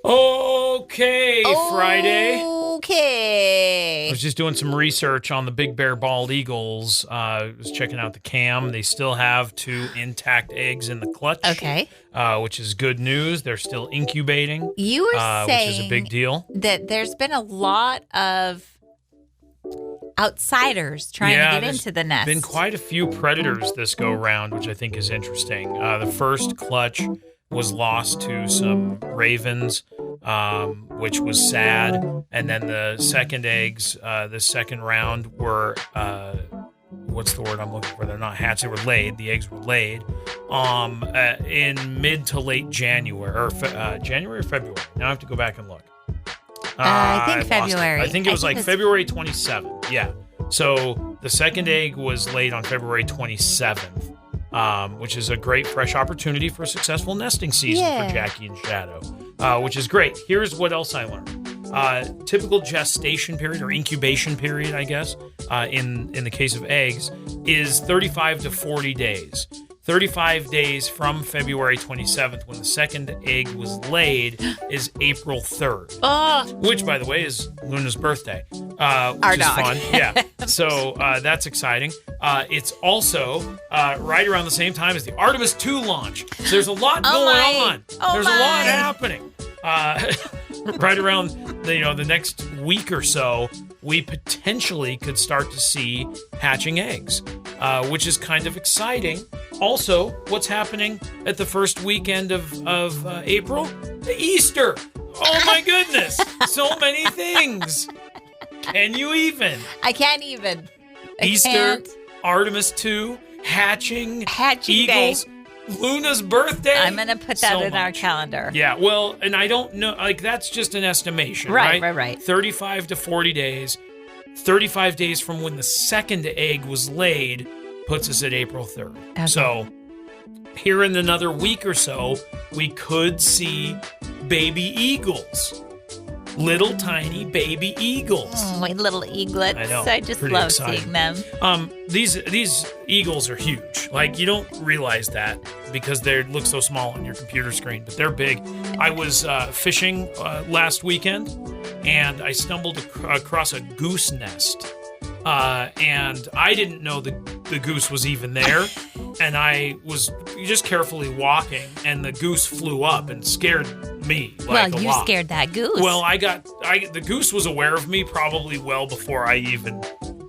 Okay, Friday. Okay. I was just doing some research on the big bear bald eagles. I was checking out the cam. They still have 2 intact eggs in the clutch. Okay. Which is good news. They're still incubating. You were saying which is a big deal. that there's been a lot of outsiders trying to get into the nest. Been quite a few predators this go round, which I think is interesting. The first clutch was lost to some ravens, which was sad. And then the second eggs, the second round were, what's the word I'm looking for? They're not hatched, they were laid. The eggs were laid in mid to late January, or January or February. Now I have to go back and look. I think February. I think it was like February 27th. Yeah. So the second egg was laid on February 27th. Which is a great fresh opportunity for a successful nesting season for Jackie and Shadow, which is great. Here's what else I learned. Typical gestation period or incubation period, I guess, in the case of eggs, is 35 to 40 days. 35 days from February 27th, when the second egg was laid, is April 3rd. Which, by the way, is Luna's birthday. Which is fun. Yeah. So that's exciting. It's also right around the same time as the Artemis 2 launch. So there's a lot going on. There's a lot happening. Right around the next week or so, we potentially could start to see hatching eggs, which is kind of exciting. Also, what's happening at the first weekend of April? Easter. Oh my goodness. So many things. Can you even? I can't even. Easter, Artemis 2, hatching eagles, day. Luna's birthday. I'm going to put that in our calendar. Yeah, well, and I don't know, that's just an estimation, right? Right. 35 to 40 days. 35 days from when the second egg was laid puts us at April 3rd. Okay. So here in another week or so, we could see baby eagles. Little tiny baby eagles. Oh, my little eaglets. I know. I just love seeing them. These eagles are huge. Like, you don't realize that because they look so small on your computer screen, but they're big. I was fishing last weekend, and I stumbled across a goose nest. And I didn't know the goose was even there. And I was just carefully walking, and the goose flew up and scared me like a lot. Well, you scared that goose. Well, the goose was aware of me probably well before I even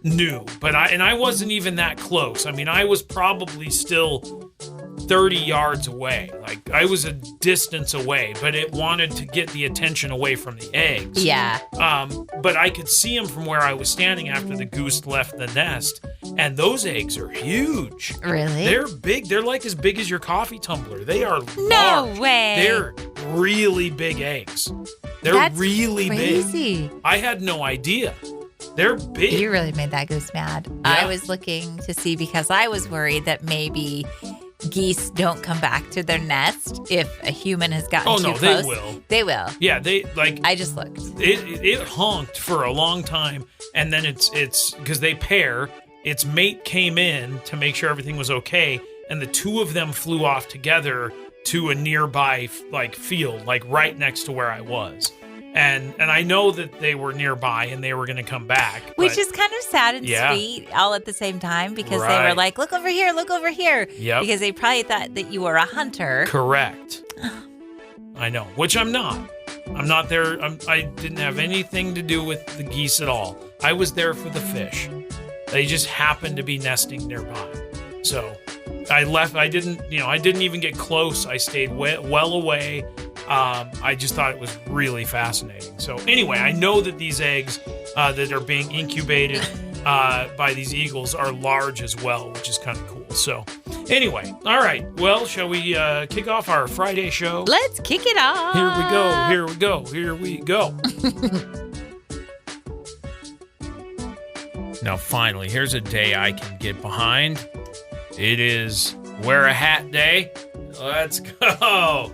knew. But I wasn't even that close. I mean, I was probably still 30 yards away. Like, I was a distance away, but it wanted to get the attention away from the eggs. Yeah. But I could see them from where I was standing after the goose left the nest, and those eggs are huge. Really? They're big. They're like as big as your coffee tumbler. They are large. No way. They're really big eggs. They're That's really crazy. big. I had no idea. They're big. You really made that goose mad. Yeah. I was looking to see because I was worried that maybe geese don't come back to their nest if a human has gotten too close. They will. They will. Yeah, they like. I just looked. It honked for a long time, and then it's because they pair. Its mate came in to make sure everything was okay, and the two of them flew off together to a nearby field, like right next to where I was. And I know that they were nearby and they were going to come back. Which is kind of sad and sweet all at the same time because they were like, look over here, look over here. Yep. Because they probably thought that you were a hunter. Correct. I know, which I'm not. I'm not there. I didn't have anything to do with the geese at all. I was there for the fish. They just happened to be nesting nearby. So I left. I didn't even get close. I stayed well away. I just thought it was really fascinating. So anyway, I know that these eggs that are being incubated by these eagles are large as well, which is kind of cool. So anyway, all right. Well, shall we kick off our Friday show? Let's kick it off. Here we go. Now, finally, here's a day I can get behind. It is Wear a Hat Day. Let's go.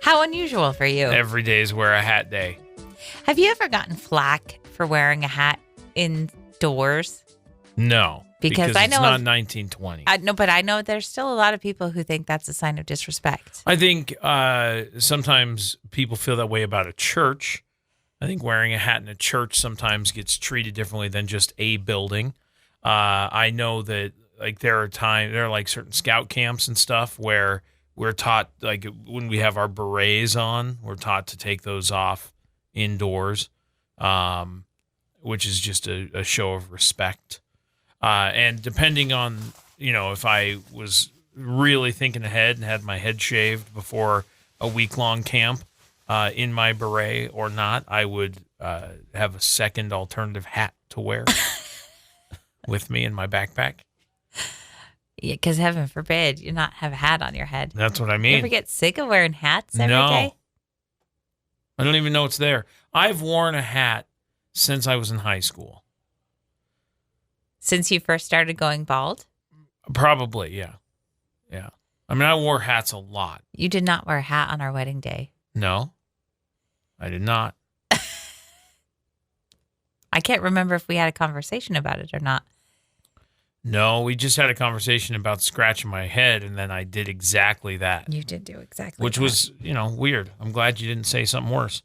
How unusual for you. Every day is Wear a Hat Day. Have you ever gotten flack for wearing a hat indoors? No. Because I know it's not 1920. but I know there's still a lot of people who think that's a sign of disrespect. I think sometimes people feel that way about a church. I think wearing a hat in a church sometimes gets treated differently than just a building. I know that like there are like certain scout camps and stuff where we're taught, like when we have our berets on, we're taught to take those off indoors, which is just a show of respect. And depending on, if I was really thinking ahead and had my head shaved before a week-long camp in my beret or not, I would have a second alternative hat to wear with me in my backpack. Yeah, because heaven forbid you not have a hat on your head. That's what I mean. You ever get sick of wearing hats every day? I don't even know it's there. I've worn a hat since I was in high school. Since you first started going bald? Probably, yeah. Yeah. I mean, I wore hats a lot. You did not wear a hat on our wedding day. No, I did not. I can't remember if we had a conversation about it or not. No, we just had a conversation about scratching my head, and then I did exactly that. You did do exactly Which that. was, weird. I'm glad you didn't say something worse.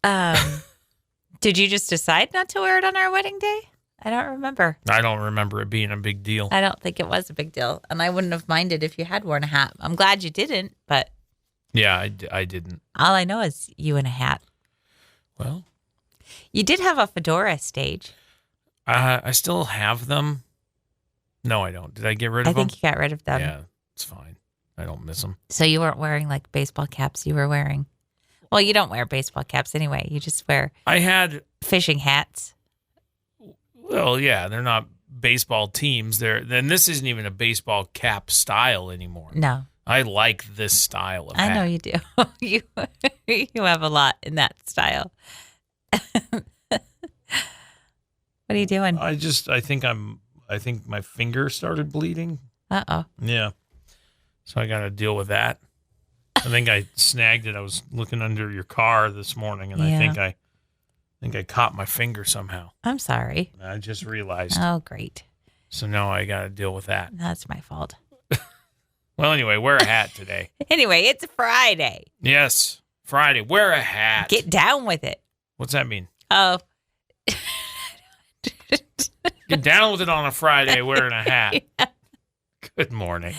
Did you just decide not to wear it on our wedding day? I don't remember. I don't remember it being a big deal. I don't think it was a big deal. And I wouldn't have minded if you had worn a hat. I'm glad you didn't, but... Yeah, I didn't. All I know is you in a hat. Well... You did have a fedora stage. I still have them. No, I don't. Did I get rid of them? I think you got rid of them. Yeah, it's fine. I don't miss them. So you weren't wearing like baseball caps. You were wearing... Well, you don't wear baseball caps anyway. You just wear... I had... Fishing hats. Well, yeah, they're not baseball teams. Then this isn't even a baseball cap style anymore. No. I like this style of hat. I know you do. You have a lot in that style. What are you doing? I think my finger started bleeding. Uh-oh. Yeah. So I got to deal with that. I think I snagged it. I was looking under your car this morning, and Yeah. I think I caught my finger somehow. I'm sorry. I just realized. Oh, great. So now I got to deal with that. That's my fault. Well, anyway, wear a hat today. Anyway, it's Friday. Yes, Friday. Wear a hat. Get down with it. What's that mean? Oh. Get down with it on a Friday wearing a hat. Yeah. Good morning.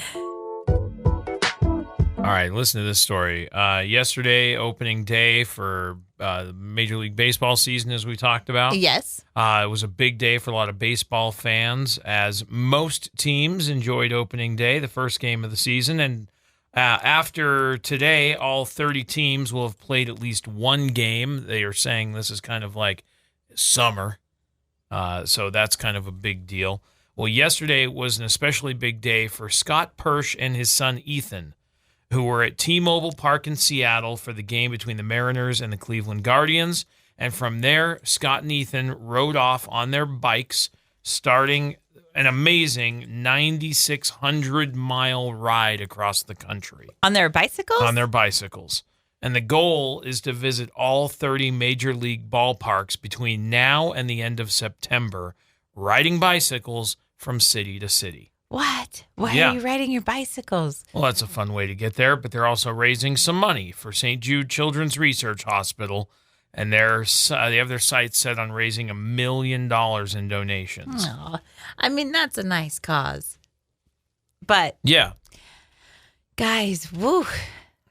All right, listen to this story. Yesterday, opening day for the Major League Baseball season, as we talked about. Yes. It was a big day for a lot of baseball fans, as most teams enjoyed opening day, the first game of the season. And after today, all 30 teams will have played at least one game. They are saying this is kind of like summer. So that's kind of a big deal. Well, yesterday was an especially big day for Scott Persh and his son Ethan, who were at T-Mobile Park in Seattle for the game between the Mariners and the Cleveland Guardians. And from there, Scott and Ethan rode off on their bikes, starting an amazing 9,600-mile ride across the country. On their bicycles? On their bicycles. And the goal is to visit all 30 Major League ballparks between now and the end of September, riding bicycles from city to city. What? Why are you riding your bicycles? Well, that's a fun way to get there, but they're also raising some money for St. Jude Children's Research Hospital, and they have their sights set on raising $1 million in donations. Oh, I mean, that's a nice cause. But, yeah. Guys, woo.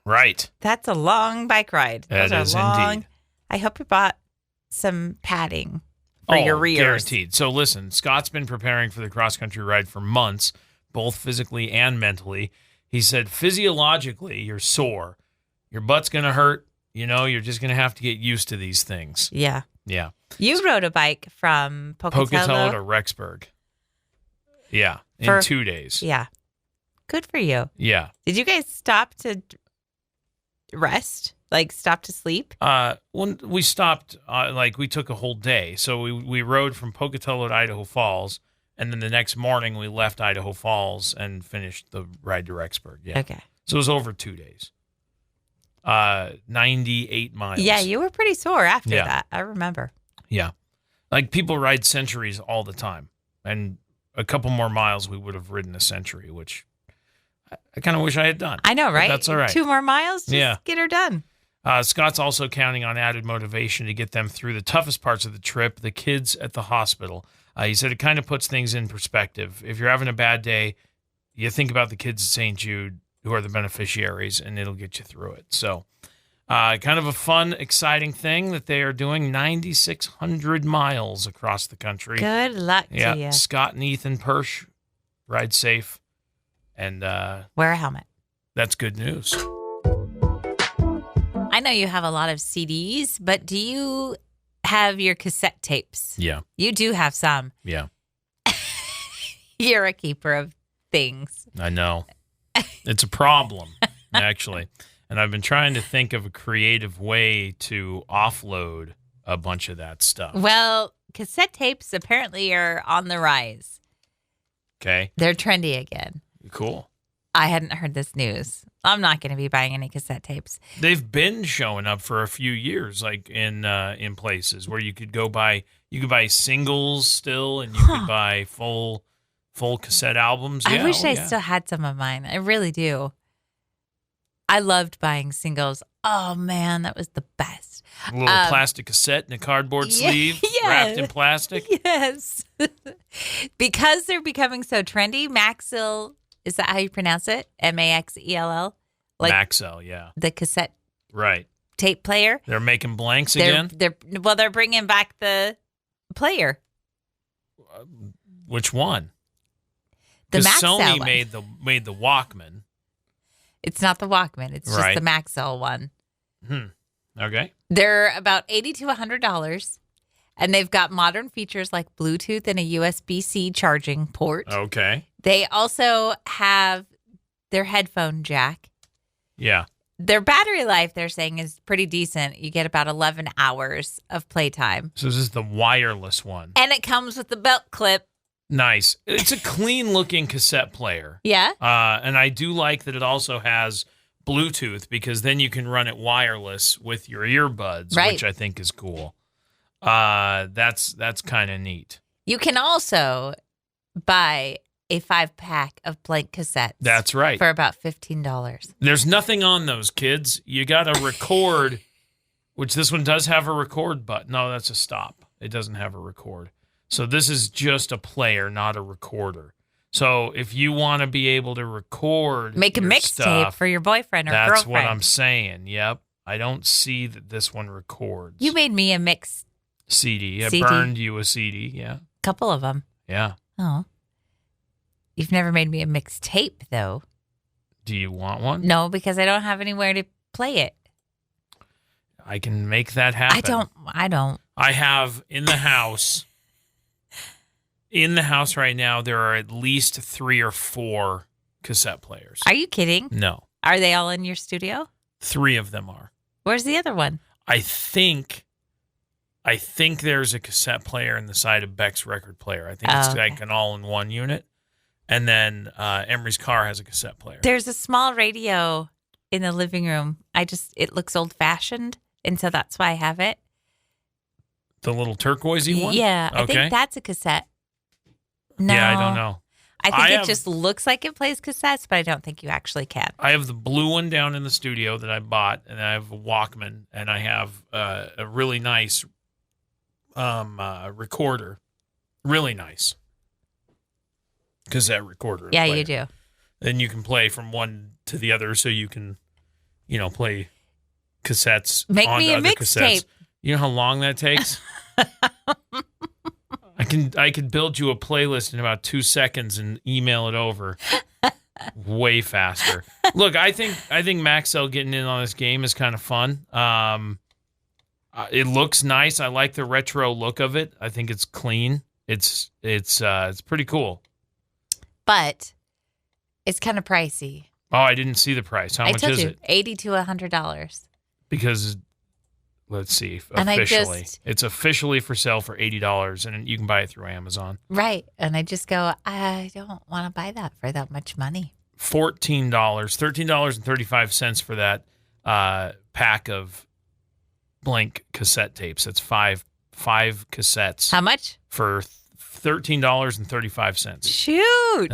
Right. That's a long bike ride. That is indeed. I hope you bought some padding. For your rears. Guaranteed. So listen, Scott's been preparing for the cross-country ride for months, both physically and mentally. He said, physiologically, you're sore. Your butt's going to hurt. You're just going to have to get used to these things. Yeah. Yeah. You rode a bike from Pocatello to Rexburg. Yeah. In 2 days. Yeah. Good for you. Yeah. Did you guys stop to rest? Like stop to sleep? When we stopped, we took a whole day. So we rode from Pocatello to Idaho Falls, and then the next morning we left Idaho Falls and finished the ride to Rexburg. Yeah. Okay. So it was over 2 days. 98 miles. Yeah, you were pretty sore after that. I remember. Yeah. Like people ride centuries all the time, and a couple more miles, we would have ridden a century, which I kind of wish I had done. I know, right? But that's all right. 2 more miles, just get her done. Scott's also counting on added motivation to get them through the toughest parts of the trip, the kids at the hospital. He said it kind of puts things in perspective. If you're having a bad day, you think about the kids at St. Jude who are the beneficiaries, and it'll get you through it. So kind of a fun, exciting thing that they are doing 9,600 miles across the country. Good luck to you. Scott and Ethan Persh, ride safe. And wear a helmet. That's good news. I know you have a lot of CDs, but do you have your cassette tapes? Yeah. You do have some. Yeah. You're a keeper of things. I know. It's a problem, actually. And I've been trying to think of a creative way to offload a bunch of that stuff. Well, cassette tapes apparently are on the rise. Okay. They're trendy again. Cool. I hadn't heard this news. I'm not going to be buying any cassette tapes. They've been showing up for a few years, like in places where you could buy singles still, and you could buy full cassette albums. I wish I still had some of mine. I really do. I loved buying singles. Oh man, that was the best. A little plastic cassette in a cardboard sleeve, wrapped in plastic. Yes. Because they're becoming so trendy, Maxell, is that how you pronounce it? Maxell? Like Maxell, yeah. The cassette right tape player. They're making blanks again? They're bringing back the player. Which one? The Maxell Sony one. made the Walkman. It's not the Walkman. It's just the Maxell one. Okay. They're about $80 to $100, and they've got modern features like Bluetooth and a USB-C charging port. Okay. They also have their headphone jack. Yeah. Their battery life, they're saying, is pretty decent. You get about 11 hours of playtime. So this is the wireless one. And it comes with the belt clip. Nice. It's a clean-looking cassette player. Yeah. And I do like that it also has Bluetooth, because then you can run it wireless with your earbuds, which I think is cool. That's kind of neat. You can also buy a 5-pack of blank cassettes. That's right. For about $15. There's nothing on those, kids. You got to record, which this one does have a record button. No, that's a stop. It doesn't have a record. So this is just a player, not a recorder. So if you want to be able to record, make a mixtape for your boyfriend or girlfriend. That's what I'm saying. Yep. I don't see that this one records. You made me a mix CD. I burned you a CD. Yeah. Couple of them. Yeah. Oh. You've never made me a mixtape, though. Do you want one? No, because I don't have anywhere to play it. I can make that happen. I don't. I have in the house. In the house right now, there are at least 3 or 4 cassette players. Are you kidding? No. Are they all in your studio? 3 of them are. Where's the other one? I think there's a cassette player in the side of Beck's record player. I think it's like an all-in-one unit. And then Emery's car has a cassette player. There's a small radio in the living room. It looks old-fashioned, and so that's why I have it. The little turquoisey one? Yeah, I think that's a cassette. No. Yeah, I don't know. I think it just looks like it plays cassettes, but I don't think you actually can. I have the blue one down in the studio that I bought, and I have a Walkman, and I have a really nice recorder. Really nice cassette recorder. Yeah, player. You do. Then you can play from one to the other, so you can, play cassettes. Make onto me a other mixtape. Cassettes. You know how long that takes? I could build you a playlist in about 2 seconds and email it over way faster. Look, I think Maxell getting in on this game is kind of fun. It looks nice. I like the retro look of it. I think it's clean. It's pretty cool. But it's kind of pricey. Oh, I didn't see the price. How much is it? $80 to $100. Because let's see. Officially, it's officially for sale for $80, and you can buy it through Amazon. Right, and I just go, I don't want to buy that for that much money. $13.35 for that pack of blank cassette tapes. That's five cassettes. How much? For $13.35. Shoot.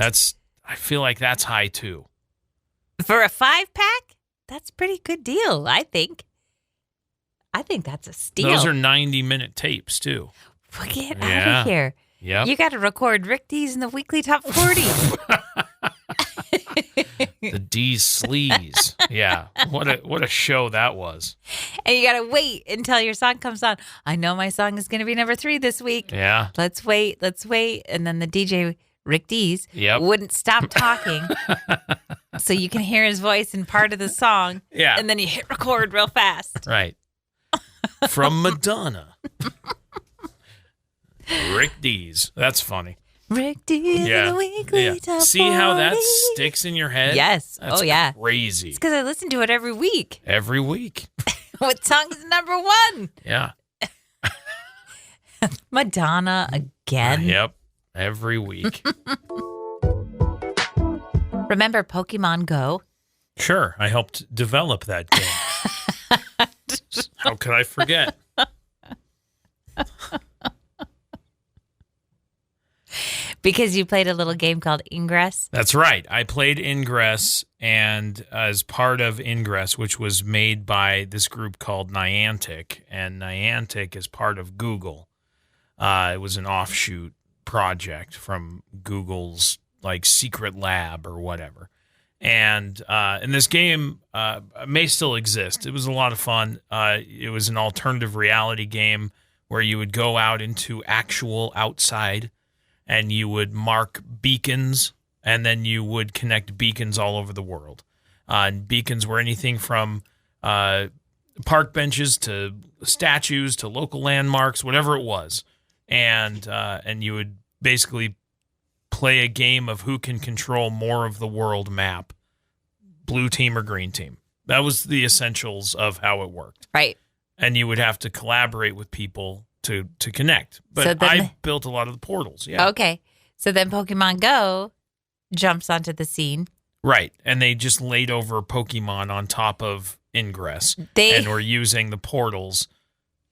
I feel like that's high too. For a 5-pack, that's a pretty good deal, I think. I think that's a steal. Those are 90-minute tapes too. Well, get out of here. Yep. You got to record Rick D's in the weekly top 40. The D's Sleaze. Yeah. What a show that was. And you got to wait until your song comes on. I know my song is going to be number 3 this week. Yeah. Let's wait. And then the DJ, Rick D's, Yep. wouldn't stop talking. So you can hear his voice in part of the song. Yeah. And then you hit record real fast. Right. From Madonna. Rick D's. That's funny. Rick D's in the weekly top 40. See how that sticks in your head? Yes. That's yeah. crazy. It's because I listen to it every week. Every week. What song is number 1? Yeah. Madonna again. Yep. Every week. Remember Pokemon Go? Sure. I helped develop that game. How could I forget? Because you played a little game called Ingress? That's right. I played Ingress, and as part of Ingress, which was made by this group called Niantic, and Niantic is part of Google. It was an offshoot project from Google's secret lab or whatever. And this game may still exist. It was a lot of fun. It was an alternative reality game where you would go out into actual outside and you would mark beacons, and then you would connect beacons all over the world. And beacons were anything from park benches to statues to local landmarks, whatever it was. And you would basically play a game of who can control more of the world map, blue team or green team. That was the essentials of how it worked. Right. And you would have to collaborate with people to connect. But So I built a lot of the portals, yeah. Okay. So then Pokemon Go jumps onto the scene. Right. And they just laid over Pokemon on top of Ingress. And were using the portals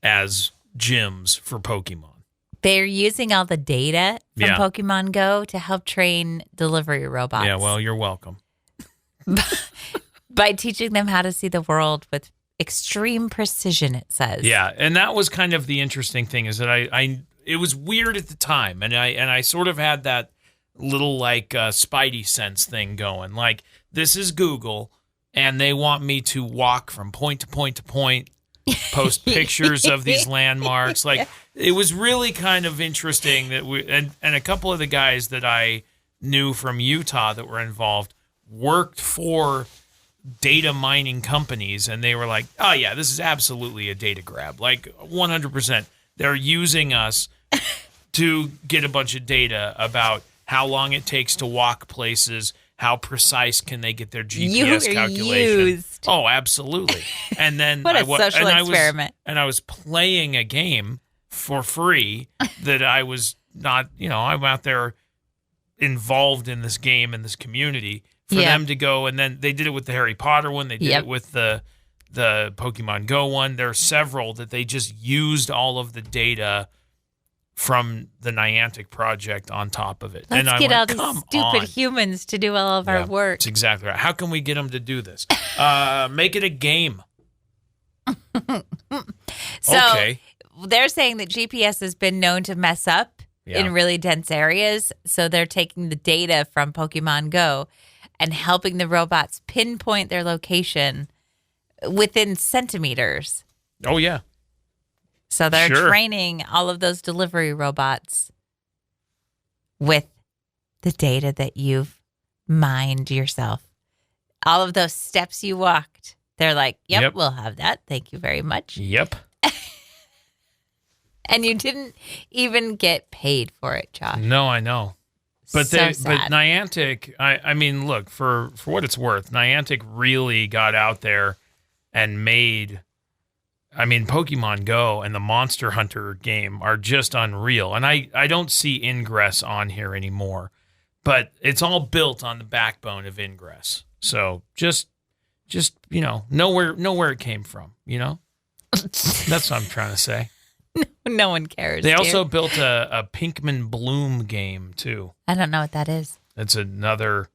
as gyms for Pokemon. They're using all the data from Pokemon Go to help train delivery robots. Yeah, well, you're welcome. By teaching them how to see the world with extreme precision, it says. Yeah, and that was kind of the interesting thing is that I it was weird at the time, and I sort of had that little Spidey sense thing going. Like, this is Google, and they want me to walk from point to point to point, post pictures of these landmarks. It was really kind of interesting that and a couple of the guys that I knew from Utah that were involved worked for data mining companies, and they were like, oh yeah, this is absolutely a data grab, 100%. They're using us to get a bunch of data about how long it takes to walk places, how precise can they get their GPS calculation. Used. Oh, absolutely. And then what a social experiment. I was playing a game for free that I was not, I'm out there involved in this game, in this community, for them to go. And then they did it with the Harry Potter one. They did it with the Pokemon Go one. There are several that they just used all of the data from the Niantic project on top of it. Let's get all these stupid humans to do all of our work. That's exactly right. How can we get them to do this? Make it a game. Okay. They're saying that GPS has been known to mess up in really dense areas. So they're taking the data from Pokemon Go and helping the robots pinpoint their location within centimeters. Oh, yeah. So they're training all of those delivery robots with the data that you've mined yourself. All of those steps you walked. They're like, yep, we'll have that. Thank you very much. Yep. And you didn't even get paid for it, Josh. No, I know. But sad. But Niantic, I mean, look, for what it's worth, Niantic really got out there and made, Pokemon Go and the Monster Hunter game are just unreal. And I don't see Ingress on here anymore, but it's all built on the backbone of Ingress. So just know where it came from, That's what I'm trying to say. No one cares. They also built a Pinkman Bloom game too. I don't know what that is. It's another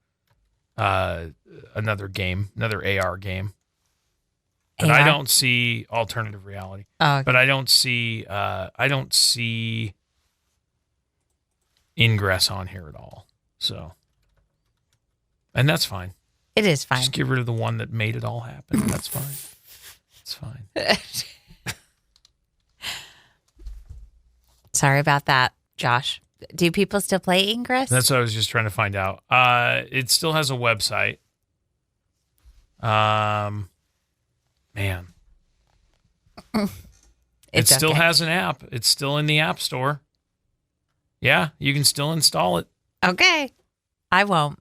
game, another AR game. But I don't see alternative reality. Oh, okay. But I don't see Ingress on here at all. So, and that's fine. It is fine. Just get rid of the one that made it all happen. That's fine. It's fine. Sorry about that, Josh. Do people still play Ingress? That's what I was just trying to find out. It still has a website. Man. It still has an app. It's still in the App Store. Yeah, you can still install it. Okay. I won't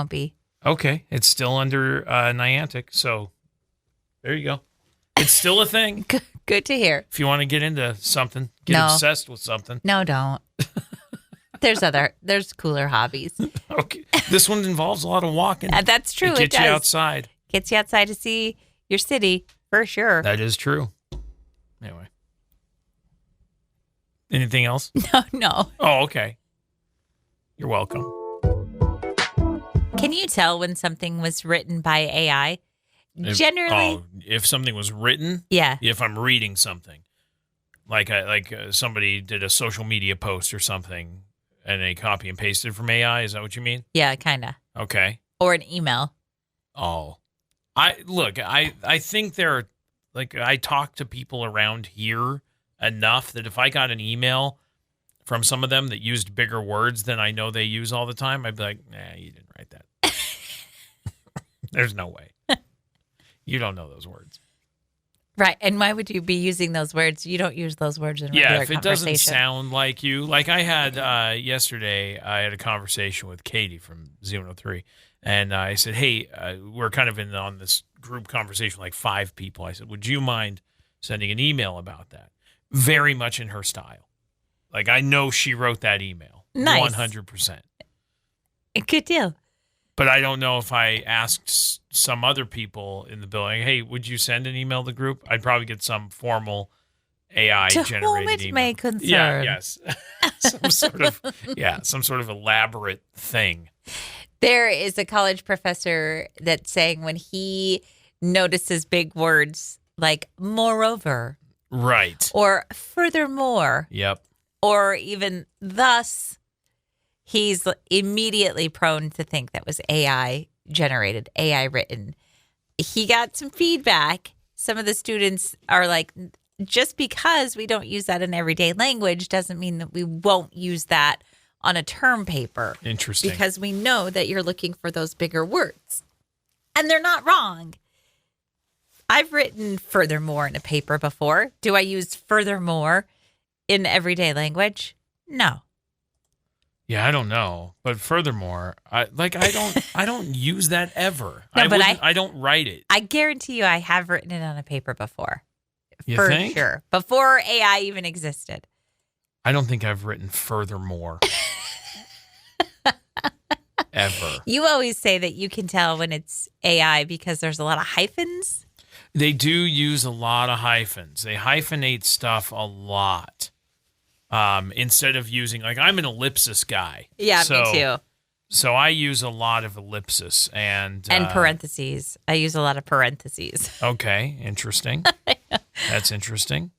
be. Okay. It's still under Niantic, so there you go. It's still a thing. Good to hear. If you want to get into something, get obsessed with something. No, don't. There's cooler hobbies. Okay. This one involves a lot of walking. That's true. It gets you outside. Gets you outside to see your city, for sure. That is true. Anyway. Anything else? No. Oh, okay. You're welcome. Can you tell when something was written by AI? Generally. If something was written? Yeah. If I'm reading something. Like somebody did a social media post or something and they copy and pasted from AI. Is that what you mean? Yeah, kind of. Okay. Or an email. Oh. I think I talk to people around here enough that if I got an email from some of them that used bigger words than I know they use all the time, I'd be like, nah, you didn't write that. There's no way. You don't know those words. Right. And why would you be using those words? You don't use those words in regular conversation. Yeah, if it doesn't sound like you. Like I had yesterday, I had a conversation with Katie from Z103. And I said, hey, we're kind of on this group conversation, like 5 people. I said, would you mind sending an email about that? Very much in her style. Like I know she wrote that email. Nice. 100%. Good deal. But I don't know if I asked some other people in the building, hey, would you send an email to the group? I'd probably get some formal AI-generated email. To whom it may concern. Yeah, yes. some sort of elaborate thing. There is a college professor that's saying when he notices big words like moreover. Right. Or furthermore. Yep. Or even thus, he's immediately prone to think that was AI generated, AI written. He got some feedback. Some of the students are like, just because we don't use that in everyday language doesn't mean that we won't use that on a term paper. Interesting. Because we know that you're looking for those bigger words. And they're not wrong. I've written furthermore in a paper before. Do I use furthermore in everyday language? No. Yeah, I don't know. But furthermore, I don't use that ever. No, I don't write it. I guarantee you I have written it on a paper before. You for think? Sure. Before AI even existed. I don't think I've written furthermore. Ever. You always say that you can tell when it's AI because there's a lot of hyphens. They do use a lot of hyphens. They hyphenate stuff a lot. Instead of using, like, I'm an ellipsis guy. Yeah, me too. So I use a lot of ellipsis and parentheses. I use a lot of parentheses. Okay, interesting. That's interesting.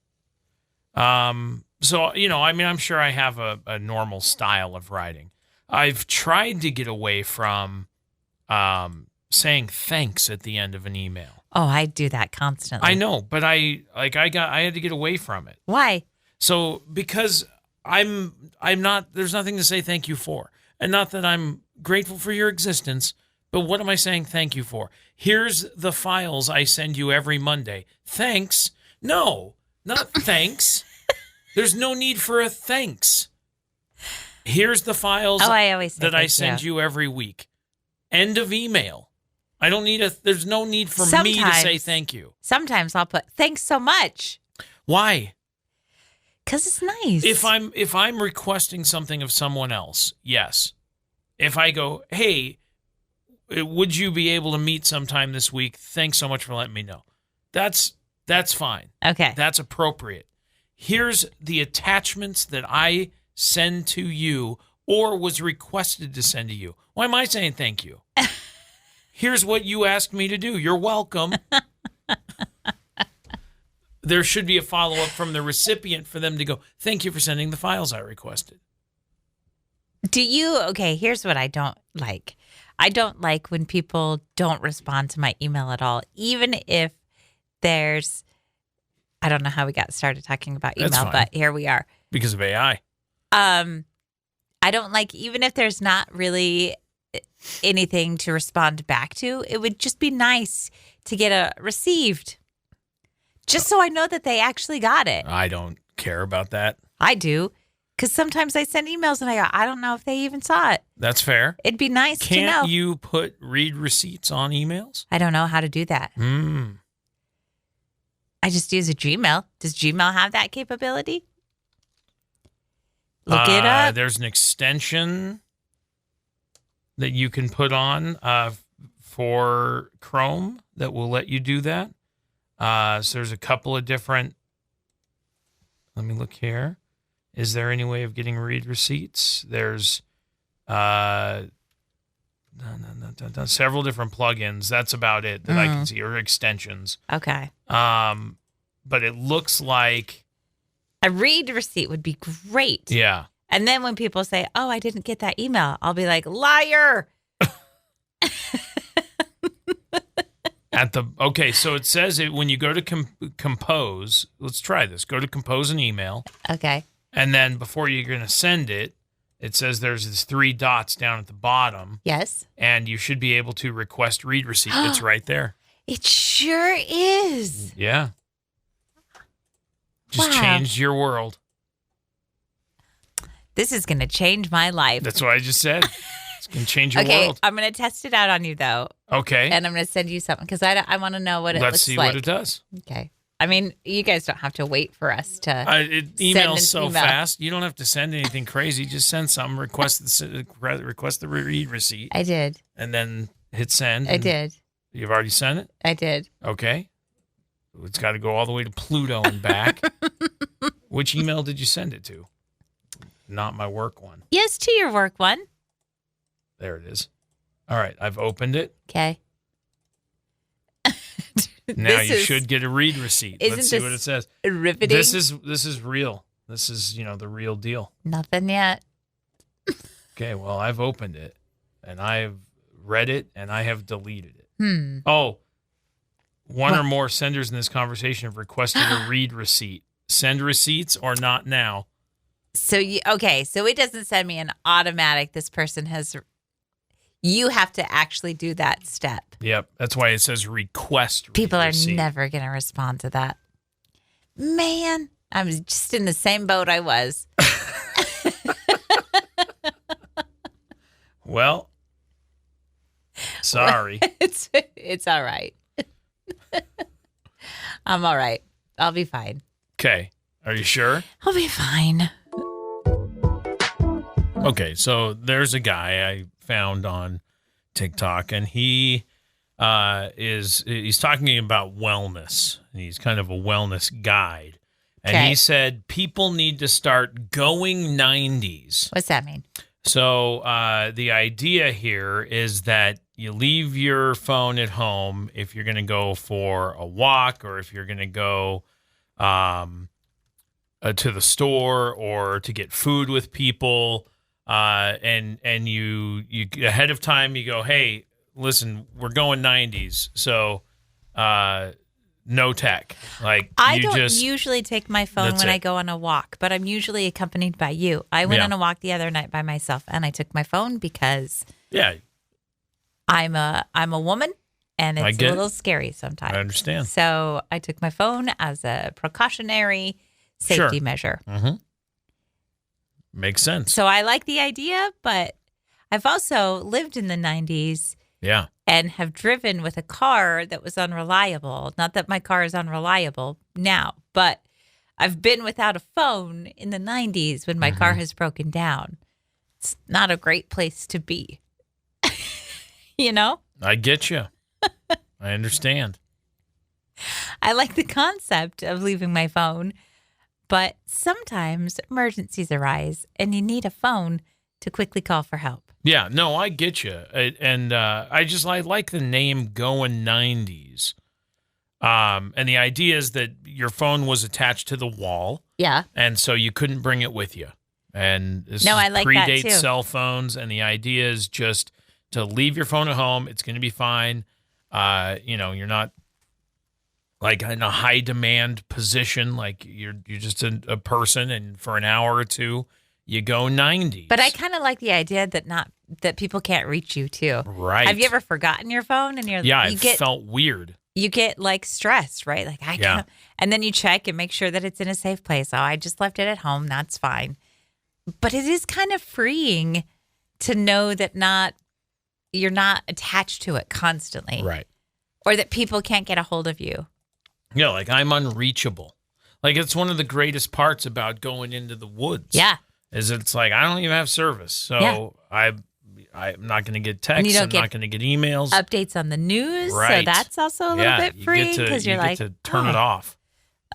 So, I'm sure I have a normal style of writing. I've tried to get away from saying thanks at the end of an email. Oh, I do that constantly. I know, but I had to get away from it. Why? So because I'm not, there's nothing to say thank you for. And not that I'm grateful for your existence, but what am I saying thank you for? Here's the files I send you every Monday. Thanks? No, not thanks. There's no need for a thanks. Here's the files I always say that I send you every week. End of email. I don't need there's no need for me to say thank you. Sometimes I'll put thanks so much. Why? Because it's nice. If I'm requesting something of someone else, yes. If I go, hey, would you be able to meet sometime this week? Thanks so much for letting me know. That's fine. Okay. That's appropriate. here's the attachments that I send to you or was requested to send to you. Why am I saying thank you? Here's what you asked me to do. You're welcome. There should be a follow-up from the recipient for them to go, thank you for sending the files I requested. Okay, here's what I don't like. I don't like when people don't respond to my email at all, even if there's, I don't know how we got started talking about email, but here we are. Because of AI. I don't like, even if there's not really anything to respond back to, it would just be nice to get a received. Just so I know that they actually got it. I don't care about that. I do. Because sometimes I send emails and I go, I don't know if they even saw it. That's fair. It'd be nice to know. Can't you read receipts on emails? I don't know how to do that. I just use a Gmail. Does Gmail have that capability? Look it up. There's an extension that you can put on for Chrome that will let you do that. So there's a couple of different. Let me look here. Is there any way of getting read receipts? There's several different plugins. That's about it that I can see, or extensions. Okay. But it looks like a read receipt would be great. Yeah. And then when people say, "Oh, I didn't get that email," I'll be like, "Liar." So it says it when you go to compose. Let's try this. Go to compose an email. Okay. And then before you're going to send it, it says there's these 3 dots down at the bottom. Yes. And you should be able to request read receipt. It's right there. It sure is. Yeah. Just changed your world. This is going to change my life. That's what I just said. It's going to change your world. Okay, I'm going to test it out on you, though. Okay. And I'm going to send you something because I want to know what it looks like. Let's see what it does. Okay. I mean, you guys don't have to wait for us to it emails so fast. You don't have to send anything crazy. Just send something. Request the read receipt. I did. And then hit send. I did. You've already sent it? I did. Okay. It's got to go all the way to Pluto and back. Which email did you send it to? Not my work one. Yes, to your work one. There it is. All right. I've opened it. Okay. Now you should get a read receipt. Let's see what it says. Riveting. This is real. This is, the real deal. Nothing yet. Okay, well, I've opened it and I've read it and I have deleted it. Oh, one or more senders in this conversation have requested a read receipt. Send receipts or not now. So so it doesn't send me an automatic. This person has. You have to actually do that step. Yep. That's why it says request. People are receipt. never going to respond to that. Man, I'm just in the same boat I was. Well, sorry. It's all right. I'm all right. I'll be fine. Okay. Are you sure? I'll be fine. Okay, so there's a guy I found on TikTok, and he's talking about wellness. He's kind of a wellness guide. And he said people need to start going 90s. What's that mean? So the idea here is that you leave your phone at home if you're going to go for a walk or if you're going to go to the store or to get food with people. And you ahead of time, you go, hey, listen, we're going 90s. So, no tech. Like I don't usually take my phone when I go on a walk, but I'm usually accompanied by you. I went on a walk the other night by myself and I took my phone because I'm a woman and it's a little scary sometimes. I understand. So I took my phone as a precautionary safety measure. Mm-hmm. Makes sense. So I like the idea, but I've also lived in the 90s and have driven with a car that was unreliable. Not that my car is unreliable now, but I've been without a phone in the 90s when my car has broken down. It's not a great place to be. You know? I get you. I understand. I like the concept of leaving my phone, But sometimes emergencies arise and you need a phone to quickly call for help. Yeah, no, I get you. And I like the name Going 90s. And the idea is that your phone was attached to the wall. Yeah. And so you couldn't bring it with you. And this I like that predates too. cell phones. And the idea is just to leave your phone at home. It's going to be fine. You're not like in a high demand position. Like you're just a person. And for an hour or two, you go 90s. But I kind of like the idea that people can't reach you too. Right. Have you ever forgotten your phone and it felt weird. You get like stressed, right? Like I can't. And then you check and make sure that it's in a safe place. Oh, I just left it at home. That's fine. But it is kind of freeing to know that you're not attached to it constantly. Right. Or that people can't get a hold of you. Yeah, like I'm unreachable. Like it's one of the greatest parts about going into the woods. Yeah. Is it's like I don't even have service. So I'm not going to get texts. I'm not going to get emails. Updates on the news. Right. So that's also a little bit free because you get to turn it off.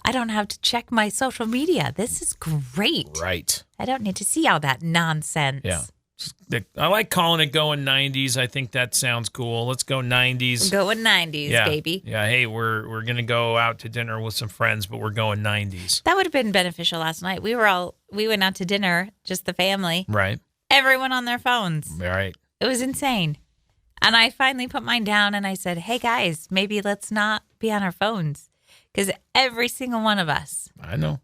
I don't have to check my social media. This is great. Right. I don't need to see all that nonsense. Yeah. I like calling it Going 90s. I think that sounds cool. Let's go 90s. Going 90s, baby. Yeah. Hey, we're going to go out to dinner with some friends, but we're going 90s. That would have been beneficial last night. We went out to dinner, just the family. Right. Everyone on their phones. Right. It was insane. And I finally put mine down and I said, hey guys, maybe let's not be on our phones. Because every single one of us. I know.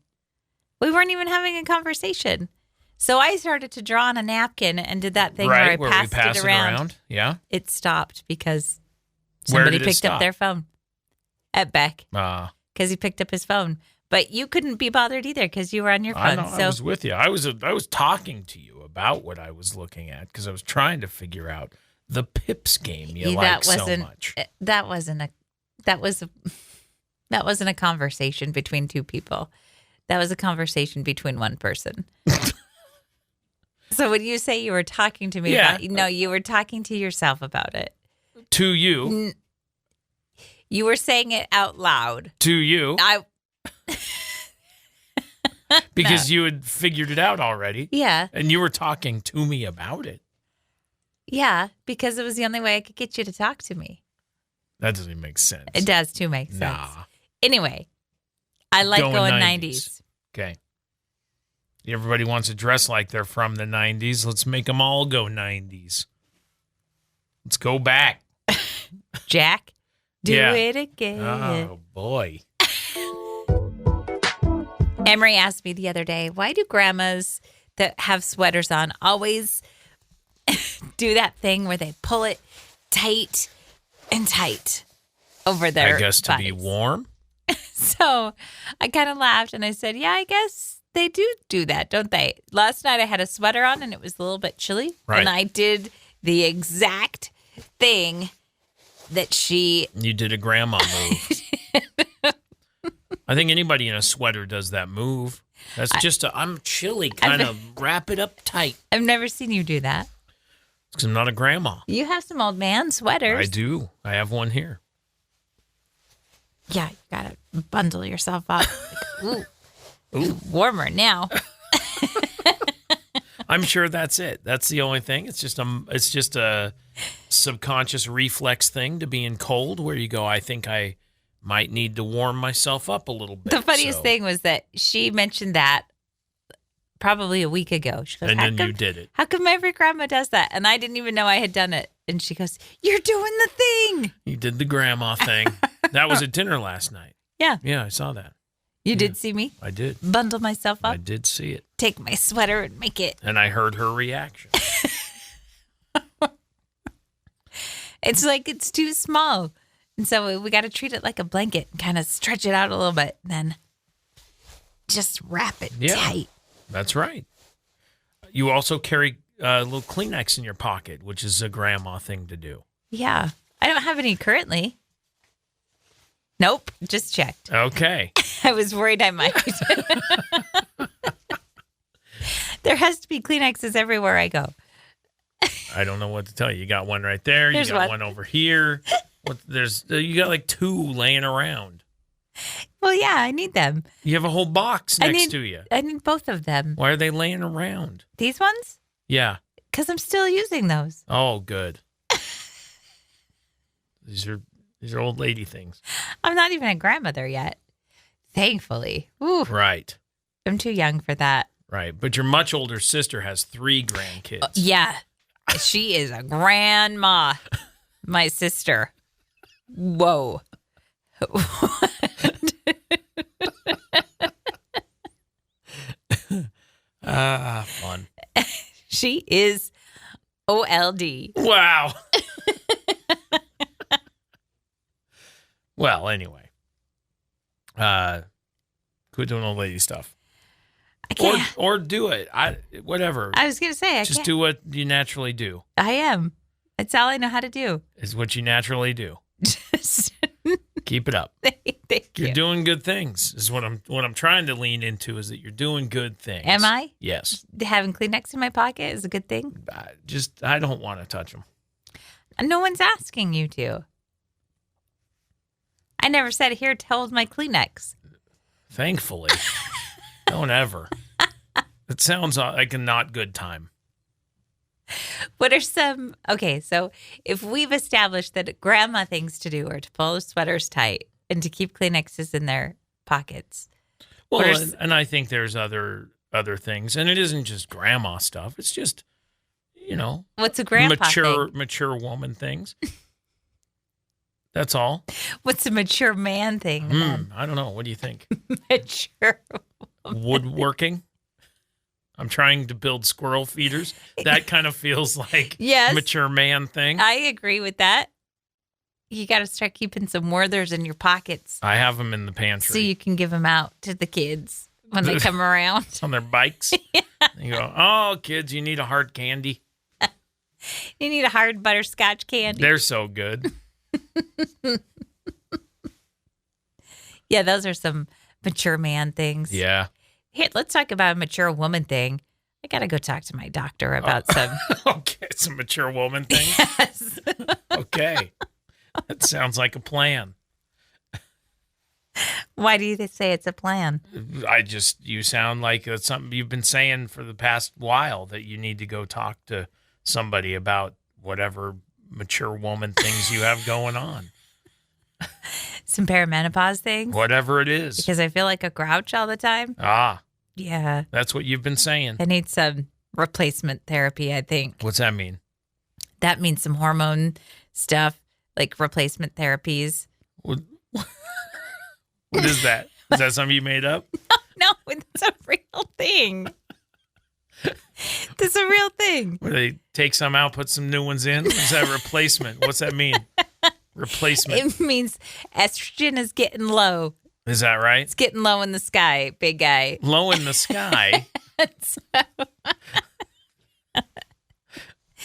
We weren't even having a conversation. So I started to draw on a napkin and did that thing where I we passed pass it around. Yeah. It stopped because somebody picked up their phone at Beck. Because he picked up his phone. But you couldn't be bothered either because you were on your phone. I know. I was with you. I was talking to you about what I was looking at because I was trying to figure out the Pips game you like so much. That wasn't a conversation between two people. That was a conversation between one person. So when you say you were talking to me about no, you were talking to yourself about it. To you. You were saying it out loud. To you. Because you had figured it out already. Yeah. And you were talking to me about it. Yeah, because it was the only way I could get you to talk to me. That doesn't even make sense. It does too make sense. Nah. Anyway, I like going 90s. Okay. Everybody wants to dress like they're from the 90s. Let's make them all go 90s. Let's go back. Jack, do it again. Oh, boy. Emery asked me the other day, why do grandmas that have sweaters on always do that thing where they pull it tight and tight over their I guess to bodies? Be warm. So I kind of laughed and I said, yeah, I guess they do that, don't they? Last night I had a sweater on and it was a little bit chilly. Right. And I did the exact thing that You did a grandma move. I think anybody in a sweater does that move. That's just I'm chilly, kind of wrap it up tight. I've never seen you do that. Because I'm not a grandma. You have some old man sweaters. I do. I have one here. Yeah, you got to bundle yourself up. Ooh. Warmer now. I'm sure that's it. That's the only thing. It's just a subconscious reflex thing to being cold where you go, I think I might need to warm myself up a little bit. The funniest thing was that she mentioned that probably a week ago. She goes, and then you did it. How come every grandma does that? And I didn't even know I had done it. And she goes, you're doing the thing. You did the grandma thing. That was at dinner last night. Yeah. Yeah, I saw that. You did see me? I did. Bundle myself up? I did see it. Take my sweater and make it. And I heard her reaction. It's like it's too small. And so we got to treat it like a blanket and kind of stretch it out a little bit. And then just wrap it tight. That's right. You also carry a little Kleenex in your pocket, which is a grandma thing to do. Yeah. I don't have any currently. Nope. Just checked. Okay. I was worried I might. There has to be Kleenexes everywhere I go. I don't know what to tell you. You got one right there. There's you got one over here. You got like two laying around. Well, yeah, I need them. You have a whole box next to you. I need both of them. Why are they laying around? These ones? Yeah. Because I'm still using those. Oh, good. These are old lady things. I'm not even a grandmother yet. Thankfully. Ooh, Right. I'm too young for that. Right. But your much older sister has 3 grandkids. Yeah. She is a grandma. My sister. Whoa. Fun. She is OLD. Wow. Well, anyway. Quit doing old lady stuff. I can't. Or do it. Whatever. I was going to say, I Just can't. do what you naturally do. I am. It's all I know how to do. Is what you naturally do. Keep it up. Thank you. You're doing good things. Is what I'm trying to lean into is that you're doing good things. Am I? Yes. Having Kleenex in my pocket is a good thing. I don't want to touch them. No one's asking you to. I never said here to hold my Kleenex. Thankfully. Don't ever. It sounds like a not good time. What are some... Okay, so if we've established that grandma things to do are to pull the sweaters tight and to keep Kleenexes in their pockets. Well, and I think there's other things. And it isn't just grandma stuff. It's just, what's a grandpa thing? Mature woman things. That's all. What's a mature man thing? I don't know. What do you think? Mature Woodworking? I'm trying to build squirrel feeders. That kind of feels like yes, mature man thing. I agree with that. You got to start keeping some Werthers in your pockets. I have them in the pantry. So you can give them out to the kids when they come around. On their bikes. Yeah. You go, oh, kids, you need a hard candy. You need a hard butterscotch candy. They're so good. Yeah, those are some mature man things. Yeah. Here, let's talk about a mature woman thing. I got to go talk to my doctor about some. Okay, some mature woman thing. Yes. Okay. That sounds like a plan. Why do you say it's a plan? You sound like it's something you've been saying for the past while, that you need to go talk to somebody about whatever mature woman things you have going on. Some perimenopause things? Whatever it is. Because I feel like a grouch all the time. Ah. Yeah. That's what you've been saying. I need some replacement therapy, I think. What's that mean? That means some hormone stuff, like replacement therapies. What is that? Is that something you made up? No, it's a real thing. It's a real thing. Where they take some out, put some new ones in? Is that replacement? What's that mean? Replacement. It means estrogen is getting low. Is that right? It's getting low in the sky, big guy. Low in the sky?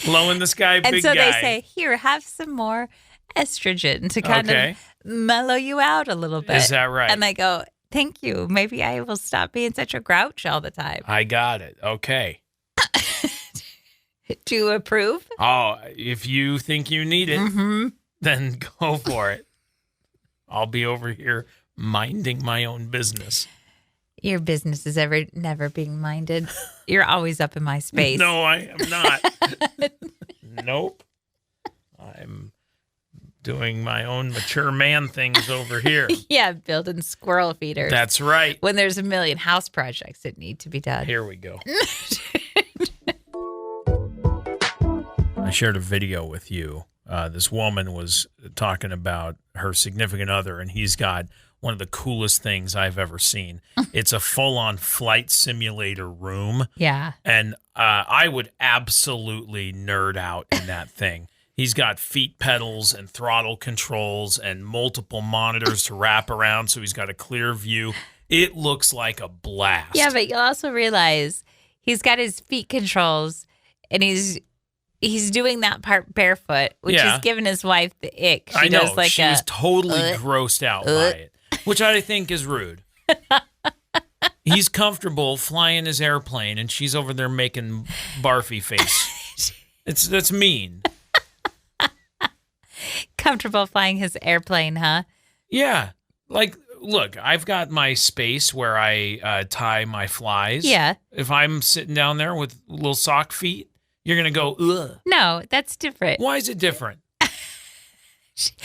Low in the sky, big guy. And so they say, here, have some more estrogen to kind of mellow you out a little bit. Is that right? And I go, thank you. Maybe I will stop being such a grouch all the time. I got it. Okay. Do you approve? Oh, if you think you need it, then go for it. I'll be over here minding my own business. Your business is never being minded. You're always up in my space. No, I am not. Nope. I'm doing my own mature man things over here. Yeah, building squirrel feeders. That's right. When there's a million house projects that need to be done. Here we go. I shared a video with you. This woman was talking about her significant other, and he's got one of the coolest things I've ever seen. It's a full-on flight simulator room. Yeah. And I would absolutely nerd out in that thing. He's got feet pedals and throttle controls and multiple monitors to wrap around, so he's got a clear view. It looks like a blast. Yeah, but you'll also realize he's got his feet controls, and he's doing that part barefoot, which is giving his wife the ick. I know. She was totally grossed out by it, which I think is rude. He's comfortable flying his airplane, and she's over there making barfy face. That's mean. Comfortable flying his airplane, huh? Yeah. Like, look, I've got my space where I tie my flies. Yeah. If I'm sitting down there with little sock feet, you're going to go, ugh. No, that's different. Why is it different?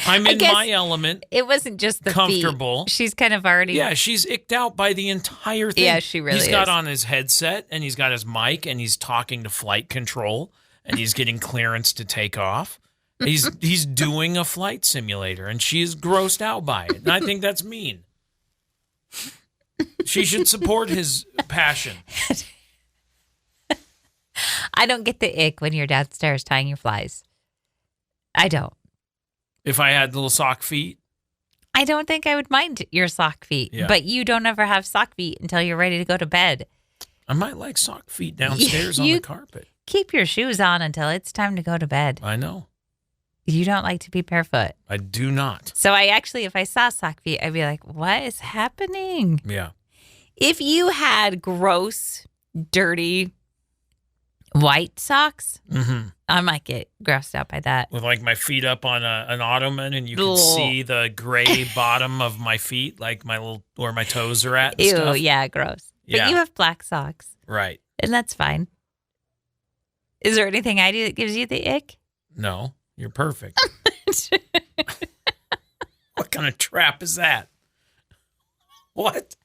I'm in my element. It wasn't just the comfortable. Feet. She's kind of already. Yeah, she's icked out by the entire thing. Yeah, she really is. He's got on his headset and he's got his mic and he's talking to flight control and he's getting clearance to take off. He's doing a flight simulator and she is grossed out by it. And I think that's mean. She should support his passion. I don't get the ick when you're downstairs tying your flies. I don't. If I had little sock feet? I don't think I would mind your sock feet. Yeah. But you don't ever have sock feet until you're ready to go to bed. I might like sock feet downstairs on the carpet. Keep your shoes on until it's time to go to bed. I know. You don't like to be barefoot. I do not. So if I saw sock feet, I'd be like, what is happening? Yeah. If you had gross, dirty, white socks, I might get grossed out by that. With like my feet up on an ottoman and you can see the gray bottom of my feet, like where my toes are at and stuff. Yeah, gross. Yeah. But you have black socks. Right. And that's fine. Is there anything I do that gives you the ick? No, you're perfect. What kind of trap is that? What?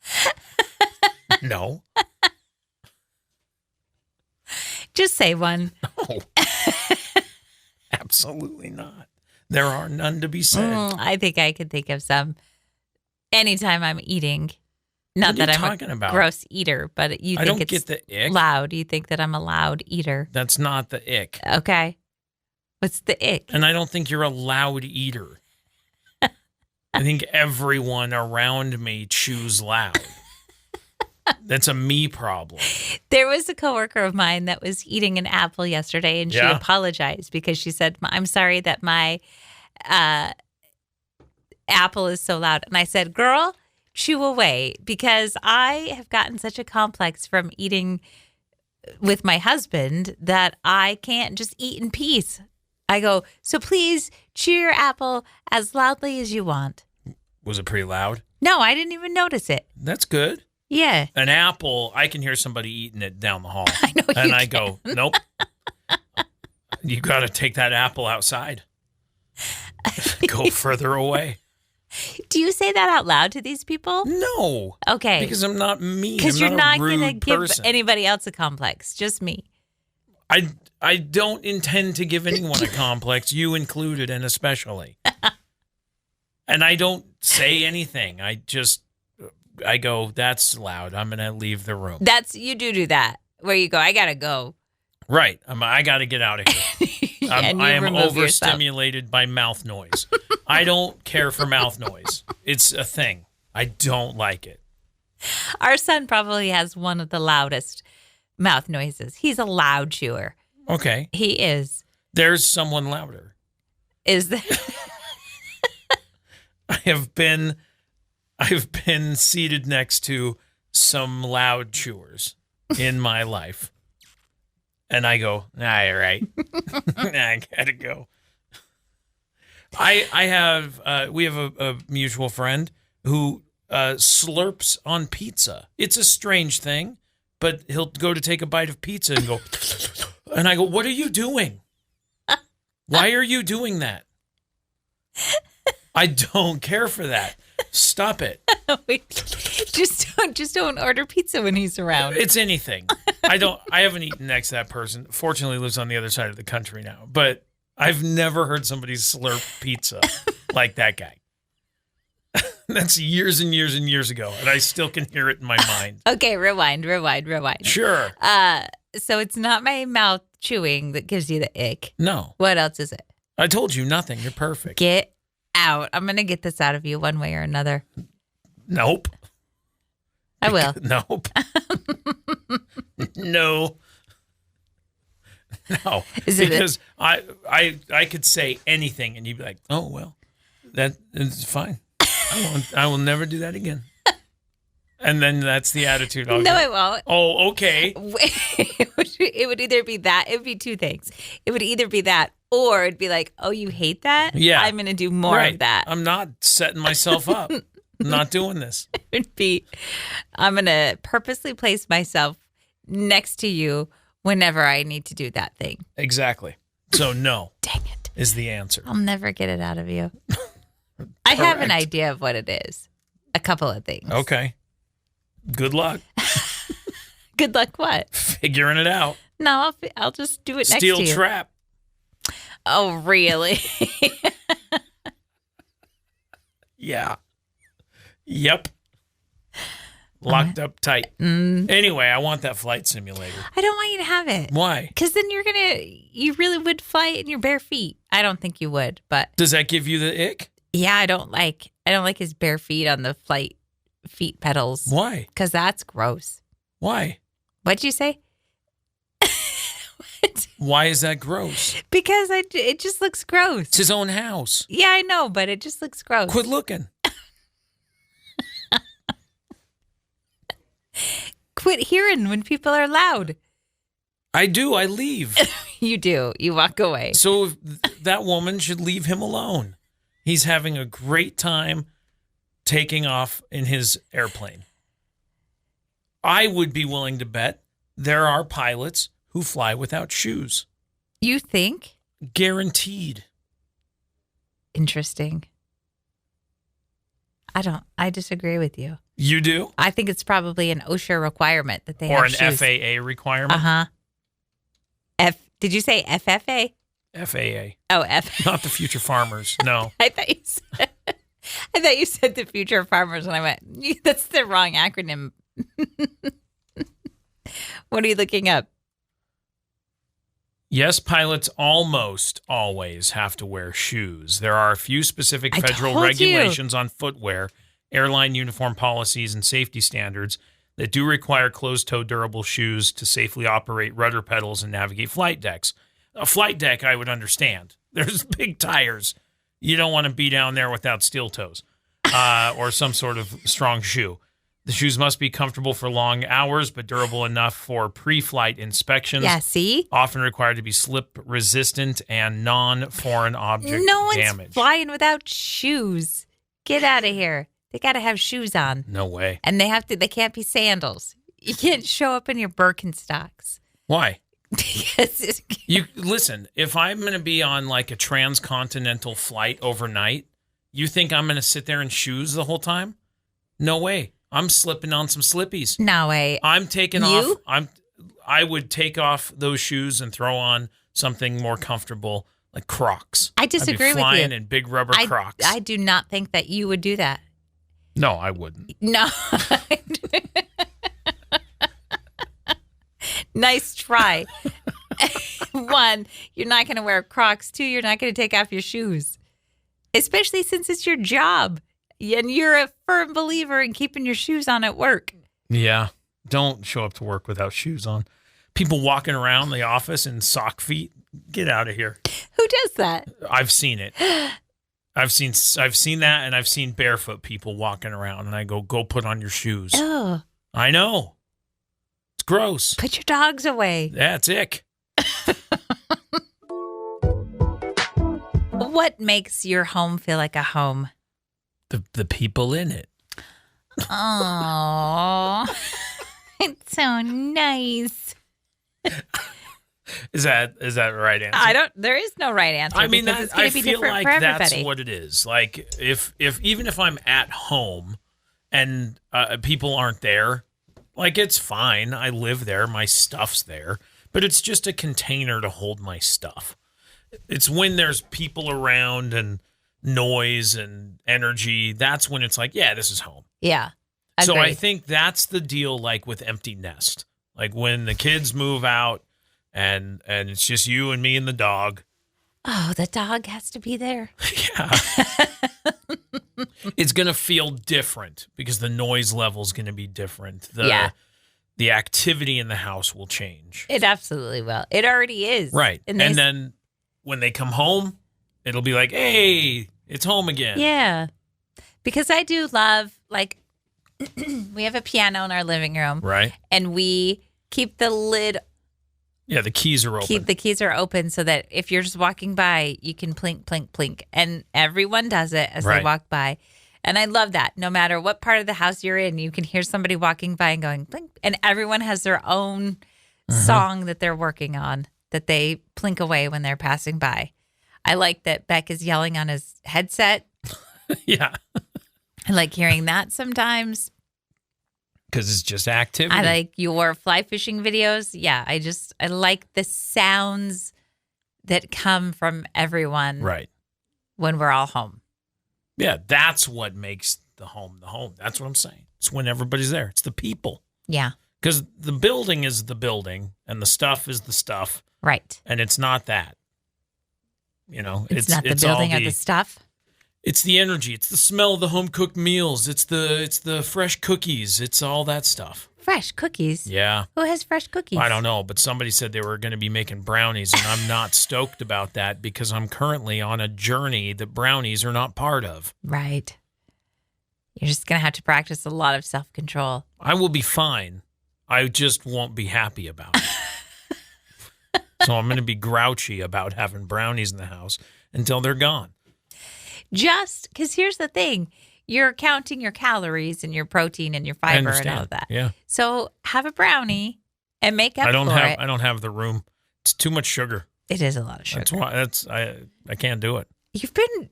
No. Just say one. No. Absolutely not. There are none to be said. I think I could think of some anytime I'm eating. Not that I'm a gross eater, but you think it's get the ick. Loud. You think that I'm a loud eater. That's not the ick. Okay. What's the ick? And I don't think you're a loud eater. I think everyone around me chews loud. That's a me problem. There was a coworker of mine that was eating an apple yesterday, and she apologized because she said, I'm sorry that my apple is so loud. And I said, girl, chew away, because I have gotten such a complex from eating with my husband that I can't just eat in peace. I go, so please chew your apple as loudly as you want. Was it pretty loud? No, I didn't even notice it. That's good. Yeah. An apple, I can hear somebody eating it down the hall. I know you And can. I go, nope. You got to take that apple outside. Go further away. Do you say that out loud to these people? No. Okay. Because I'm not mean. Because you're not going to give anybody else a complex, just me. I don't intend to give anyone a complex, you included and especially. And I don't say anything. I go, that's loud. I'm going to leave the room. You do that, where you go, I got to go. Right. I got to get out of here. I am overstimulated by mouth noise. I don't care for mouth noise. It's a thing. I don't like it. Our son probably has one of the loudest mouth noises. He's a loud chewer. Okay. He is. There's someone louder. Is there? I've been seated next to some loud chewers in my life. And I go, you're right. I gotta go. We have a mutual friend who slurps on pizza. It's a strange thing, but he'll go to take a bite of pizza and go, and I go, what are you doing? Why are you doing that? I don't care for that. Stop it. Wait, just don't order pizza when he's around. It's anything. I haven't eaten next to that person. Fortunately, lives on the other side of the country now. But I've never heard somebody slurp pizza like that guy. That's years and years and years ago, and I still can hear it in my mind. Okay, rewind. Sure. So it's not my mouth chewing that gives you the ick. No. What else is it? I told you nothing. You're perfect. Get out. I'm going to get this out of you one way or another. Nope. I will. Nope. No. No. Because I could say anything and you'd be like, oh, well, that is fine. I will never do that again. And then that's the attitude. No, I won't. Oh, okay. It would either be that. It would be two things. It would either be that, or it'd be like, oh, you hate that? Yeah. I'm going to do more of that. I'm not setting myself up. I'm not doing this. I'm going to purposely place myself next to you whenever I need to do that thing. Exactly. So no. Dang it. Is the answer. I'll never get it out of you. I have an idea of what it is. A couple of things. Okay. Good luck. Good luck what? Figuring it out. No, I'll just do it next to you. Steel trap. Oh, really? Yeah. Yep. Locked up tight. Anyway, I want that flight simulator. I don't want you to have it. Why? Because then you really would fly in your bare feet. I don't think you would, but. Does that give you the ick? Yeah, I don't like his bare feet on the flight feet pedals. Why? Because that's gross. Why? What'd you say? What? Why is that gross? Because it just looks gross. It's his own house. Yeah, I know, but it just looks gross. Quit looking. Quit hearing when people are loud. I do. I leave. You do. You walk away. So that woman should leave him alone. He's having a great time taking off in his airplane. I would be willing to bet there are pilots who fly without shoes. You think? Guaranteed. Interesting. I disagree with you. You do? I think it's probably an OSHA requirement that they or have shoes. Or an FAA requirement? Uh-huh. Did you say FFA? FAA. Oh, F. Not the Future Farmers, no. I thought you said the Future Farmers, and I went, that's the wrong acronym. What are you looking up? Yes, pilots almost always have to wear shoes. There are a few specific federal regulations on footwear, airline uniform policies, and safety standards that do require closed-toe durable shoes to safely operate rudder pedals and navigate flight decks. A flight deck, I would understand. There's big tires. You don't want to be down there without steel toes or some sort of strong shoe. The shoes must be comfortable for long hours, but durable enough for pre-flight inspections. Yeah, see? Often required to be slip-resistant and non-foreign object No one's damage. flying without shoes. Get out of here. They got to have shoes on. No way. And they can't be sandals. You can't show up in your Birkenstocks. Why? Because listen, if I'm going to be on like a transcontinental flight overnight, you think I'm going to sit there in shoes the whole time? No way. I'm slipping on some slippies. No way. I'm taking off. I would take off those shoes and throw on something more comfortable, like Crocs. I disagree with you. Flying in big rubber Crocs. I do not think that you would do that. No, I wouldn't. No. Nice try. One, you're not going to wear Crocs. Two, you're not going to take off your shoes, especially since it's your job. And you're a firm believer in keeping your shoes on at work. Yeah. Don't show up to work without shoes on. People walking around the office in sock feet. Get out of here. Who does that? I've seen it. I've seen that, and I've seen barefoot people walking around, and I go put on your shoes. Oh. I know. It's gross. Put your dogs away. That's ick. What makes your home feel like a home? The people in it. Oh, it's so nice. Is that the right answer? There is no right answer. I mean, it's going to be different like for everybody. That's what it is. Like if even if I'm at home and people aren't there, like it's fine. I live there. My stuff's there, but it's just a container to hold my stuff. It's when there's people around and noise and energy, that's when it's like, yeah, this is home. Yeah. So agreed. I think that's the deal, like with empty nest. Like when the kids move out and it's just you and me and the dog. Oh, the dog has to be there. Yeah. It's going to feel different because the noise level is going to be different. The activity in the house will change. It absolutely will. It already is. Right. And then when they come home, it'll be like, hey, it's home again. Yeah. Because I do love, like, we have a piano in our living room. Right. And we keep the lid. Yeah, the keys are open. The keys are open so that if you're just walking by, you can plink, plink, plink. And everyone does it as they walk by. And I love that. No matter what part of the house you're in, you can hear somebody walking by and going, blink. And everyone has their own song that they're working on that they plink away when they're passing by. I like that Beck is yelling on his headset. Yeah. I like hearing that sometimes. Because it's just activity. I like your fly fishing videos. Yeah, I like the sounds that come from everyone when we're all home. Yeah, that's what makes the home the home. That's what I'm saying. It's when everybody's there. It's the people. Yeah. Because the building is the building and the stuff is the stuff. Right. And it's not that. You know, it's not the building or the stuff. It's the energy. It's the smell of the home cooked meals. It's the fresh cookies. It's all that stuff. Fresh cookies? Yeah. Who has fresh cookies? I don't know, but somebody said they were going to be making brownies, and I'm not stoked about that because I'm currently on a journey that brownies are not part of. Right. You're just going to have to practice a lot of self-control. I will be fine. I just won't be happy about it. So I'm going to be grouchy about having brownies in the house until they're gone. Just because here's the thing. You're counting your calories and your protein and your fiber and all of that. Yeah. So have a brownie and make up for it. I don't have the room. It's too much sugar. It is a lot of sugar. That's why I can't do it. You've been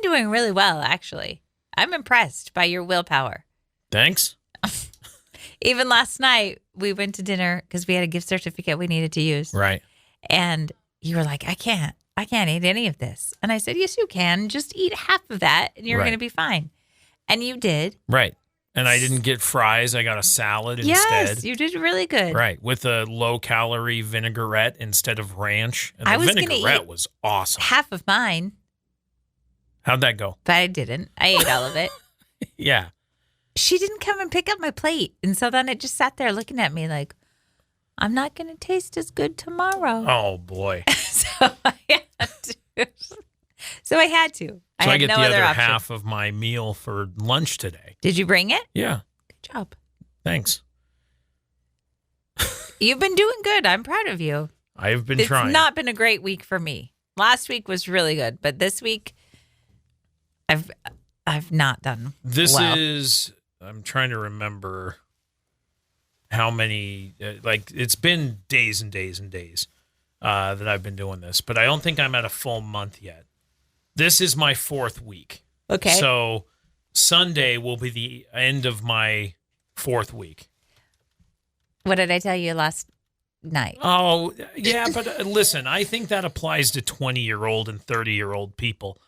doing really well, actually. I'm impressed by your willpower. Thanks. Even last night, we went to dinner because we had a gift certificate we needed to use. Right. And you were like, I can't eat any of this. And I said, yes, you can. Just eat half of that and you're going to be fine. And you did. Right. And I didn't get fries. I got a salad instead. Yes, you did really good. Right. With a low-calorie vinaigrette instead of ranch. And the vinaigrette was awesome. Half of mine. How'd that go? But I didn't. I ate all of it. Yeah. She didn't come and pick up my plate. And so then it just sat there looking at me like, I'm not going to taste as good tomorrow. Oh, boy. So I had to. So I had to. I get the other half of my meal for lunch today. Did you bring it? Yeah. Good job. Thanks. You've been doing good. I'm proud of you. I've been trying. It's not been a great week for me. Last week was really good, but this week I've not done well. I'm trying to remember how many, it's been days and days and days that I've been doing this, but I don't think I'm at a full month yet. This is my 4th week. Okay. So Sunday will be the end of my 4th week. What did I tell you last night? Oh, yeah, but listen, I think that applies to 20-year-old and 30-year-old people.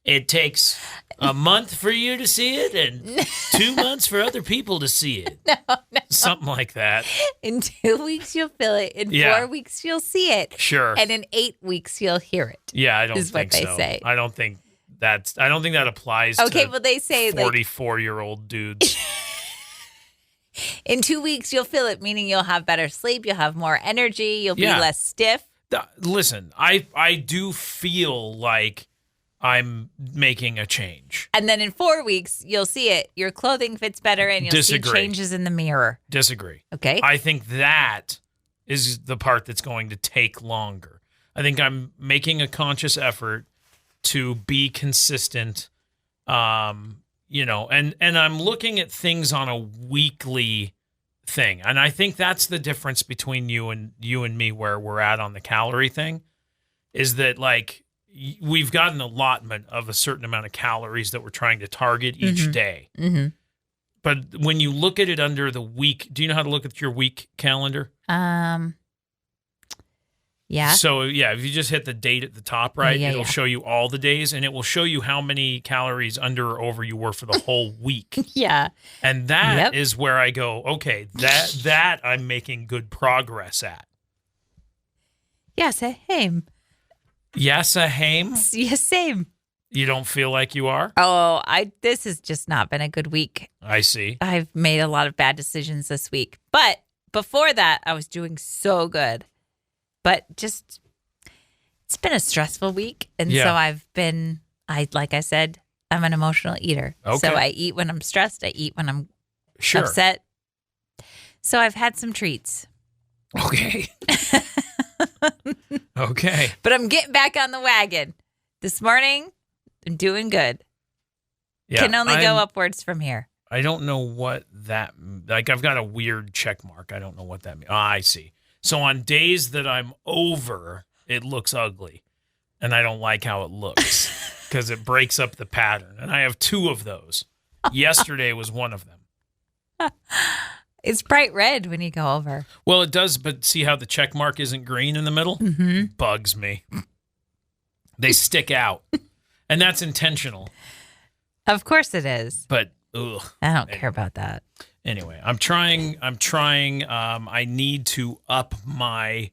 It takes a month for you to see it and 2 months for other people to see it. No. Something like that. In 2 weeks, you'll feel it. In 4 weeks, you'll see it. Sure. And in 8 weeks, you'll hear it. Yeah, I don't is think what they so. say. I don't think that applies to well, they say 44-year-old dudes. In 2 weeks, you'll feel it, meaning you'll have better sleep, you'll have more energy, you'll be less stiff. Listen, I do feel like I'm making a change. And then in 4 weeks, you'll see it. Your clothing fits better and you'll see changes in the mirror. Disagree. Okay. I think that is the part that's going to take longer. I think I'm making a conscious effort to be consistent, and I'm looking at things on a weekly thing. And I think that's the difference between you and me where we're at on the calorie thing is that we've got an allotment of a certain amount of calories that we're trying to target each day. Mm-hmm. But when you look at it under the week, do you know how to look at your week calendar? Yeah. So, if you just hit the date at the top, right, it'll show you all the days, and it will show you how many calories under or over you were for the whole week. Yeah. And that is where I go, okay, that I'm making good progress at. Yes, same. Yes, same? Yes, same. You don't feel like you are? Oh, this has just not been a good week. I see. I've made a lot of bad decisions this week. But before that, I was doing so good. But it's been a stressful week. And so like I said, I'm an emotional eater. Okay. So I eat when I'm stressed. I eat when I'm upset. So I've had some treats. Okay. Okay. But I'm getting back on the wagon. This morning, I'm doing good. Can only go upwards from here. I don't know what that, like I've got a weird check mark. I don't know what that means. I see. So on days that I'm over, it looks ugly. And I don't like how it looks because it breaks up the pattern. And I have 2 of those. Yesterday was one of them. It's bright red when you go over. Well, it does, but see how the check mark isn't green in the middle? Mm-hmm. Bugs me. They stick out. And that's intentional. Of course it is. But, ugh. I don't care about that. Anyway, I'm trying. I need to up my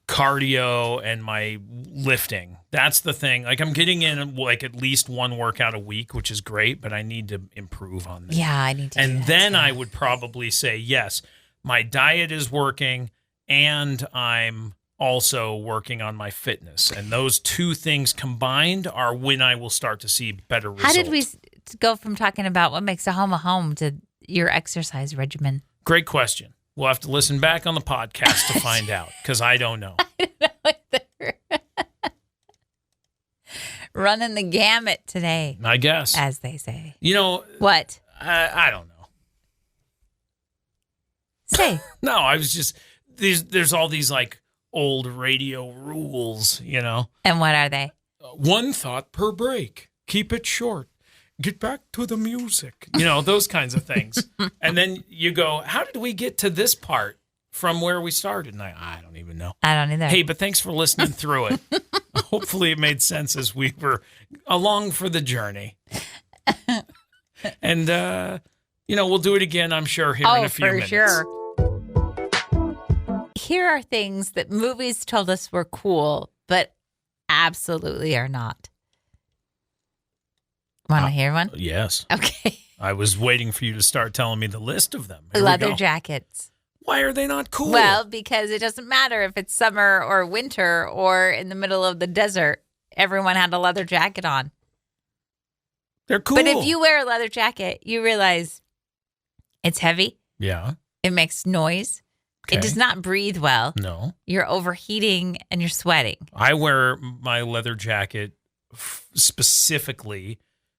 cardio and my lifting. That's the thing. Like I'm getting in like at least one workout a week, which is great, but I need to improve on that. Yeah, I need to. And then I would probably say, yes, my diet is working and I'm also working on my fitness. And those 2 things combined are when I will start to see better results. How did we go from talking about what makes a home to your exercise regimen? Great question. We'll have to listen back on the podcast to find out because I don't know. I don't know either. Running the gamut today. I guess. As they say. You know. What? I don't know. Say. No, I was just, there's all these like old radio rules, you know. And what are they? 1 thought per break. Keep it short. Get back to the music. You know, those kinds of things. And then you go, how did we get to this part from where we started? And I don't even know. I don't either. Hey, but thanks for listening through it. Hopefully it made sense as we were along for the journey. And, we'll do it again, I'm sure, here in a few minutes. Oh, for sure. Here are things that movies told us were cool, but absolutely are not. Want to hear one? Yes. Okay. I was waiting for you to start telling me the list of them. Here Leather jackets. Why are they not cool? Well, because it doesn't matter if it's summer or winter or in the middle of the desert. Everyone had a leather jacket on. They're cool. But if you wear a leather jacket, you realize it's heavy. Yeah. It makes noise. Okay. It does not breathe well. No. You're overheating and you're sweating. I wear my leather jacket specifically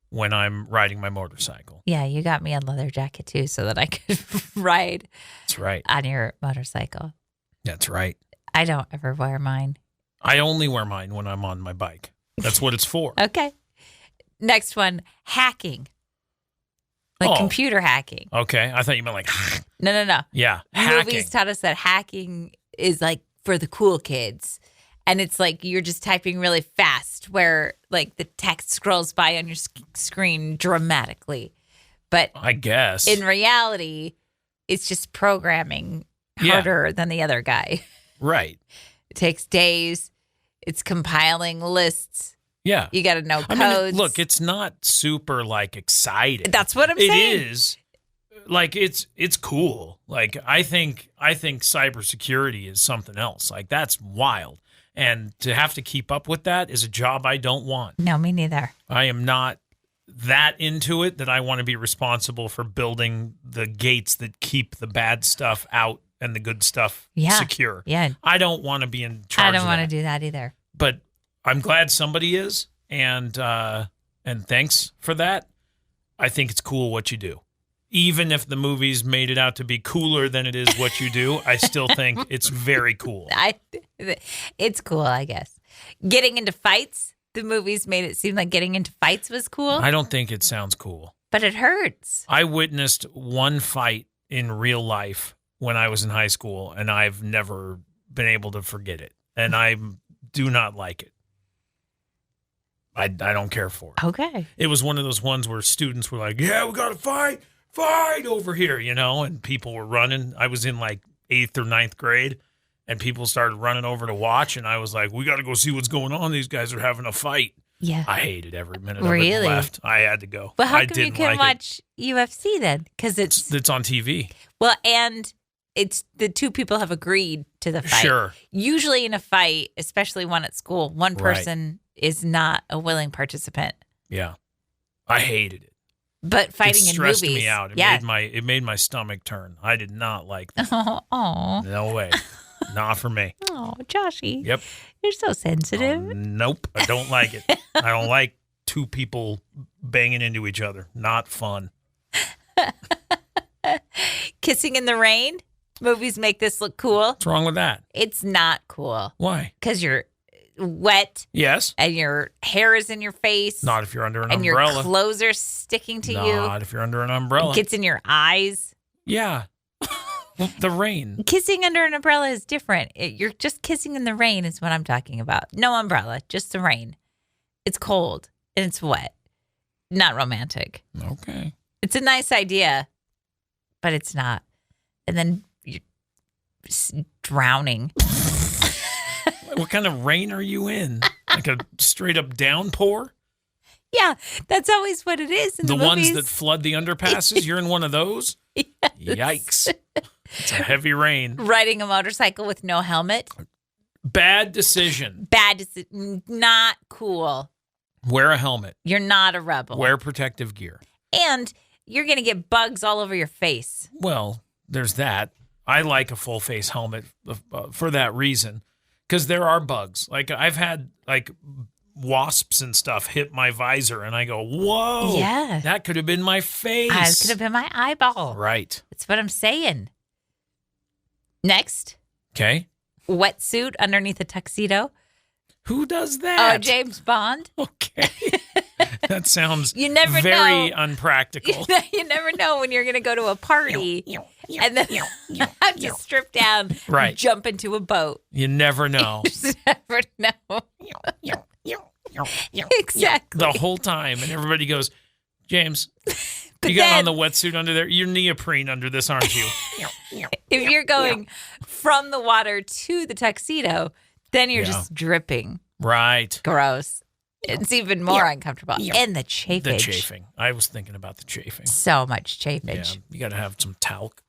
when I'm riding my motorcycle. Yeah, you got me a leather jacket too so that I could ride. That's right. On your motorcycle. That's right. I don't ever wear mine. I only wear mine when I'm on my bike. That's what it's for. Okay. Next one, hacking. Like computer hacking. Okay. I thought you meant like... No. Yeah. Hacking. Movies taught us that hacking is like for the cool kids. And it's like you're just typing really fast where like the text scrolls by on your screen dramatically. But I guess in reality, it's just programming harder than the other guy. Right. It takes days. It's compiling lists. Yeah. You got to know codes. I mean, look, it's not super like exciting. That's what I'm saying. It is. Like it's cool. Like I think cybersecurity is something else. Like that's wild. And to have to keep up with that is a job I don't want. No, me neither. I am not that into it that I want to be responsible for building the gates that keep the bad stuff out and the good stuff secure. Yeah. I don't want to be in charge of that. I don't want to do that either. But I'm glad somebody is. And thanks for that. I think it's cool what you do. Even if the movies made it out to be cooler than it is what you do, I still think it's very cool. It's cool, I guess. Getting into fights, the movies made it seem like getting into fights was cool. I don't think it sounds cool. But it hurts. I witnessed one fight in real life when I was in high school, and I've never been able to forget it. And I do not like it. I don't care for it. Okay. It was one of those ones where students were like, yeah, we got to fight over here, and people were running. I was in like 8th or 9th grade, and people started running over to watch, and I was like, we got to go see what's going on. These guys are having a fight. Yeah. I hated every minute of it left. I had to go. But how come you can watch UFC then? Because it's on TV. Well, and it's the two people have agreed to the fight. Sure. Usually in a fight, especially one at school, one person is not a willing participant. Yeah. I hated it. But fighting in movies. It stressed me out. It made my stomach turn. I did not like that. Oh. No way. Not for me. Oh, Joshy. Yep. You're so sensitive. Nope. I don't like it. I don't like two people banging into each other. Not fun. Kissing in the rain. Movies make this look cool. What's wrong with that? It's not cool. Why? Because you're wet. Yes. And your hair is in your face. Not if you're under an and umbrella. And your clothes are sticking to you. Not if you're under an umbrella. It gets in your eyes. Yeah. The rain. Kissing under an umbrella is different. You're just kissing in the rain is what I'm talking about. No umbrella, just the rain. It's cold and it's wet. Not romantic. Okay. It's a nice idea, but it's not. And then you're drowning. What kind of rain are you in? Like a straight up downpour? Yeah, that's always what it is in the movies. Ones that flood the underpasses? You're in one of those? Yes. Yikes. It's a heavy rain. Riding a motorcycle with no helmet. Bad decision. Not cool. Wear a helmet. You're not a rebel. Wear protective gear. And you're going to get bugs all over your face. Well, there's that. I like a full face helmet for that reason. Because there are bugs. Like I've had like wasps and stuff hit my visor and I go, whoa. Yeah. That could have been my face. That could have been my eyeball. Right. That's what I'm saying. Next. Okay. Wetsuit underneath a tuxedo. Who does that? Oh, James Bond. Okay. That sounds you never very know. unpractical. You never know when you're going to go to a party and then have to strip down and jump into a boat. You never know. You just never know. Exactly. The whole time. And everybody goes, James, you got on the wetsuit under there? You're neoprene under this, aren't you? If you're going from the water to the tuxedo, then you're just dripping. Right. Gross. It's even more uncomfortable. And the chafage. The chafing. I was thinking about the chafing. So much chafage. Yeah, you got to have some talc.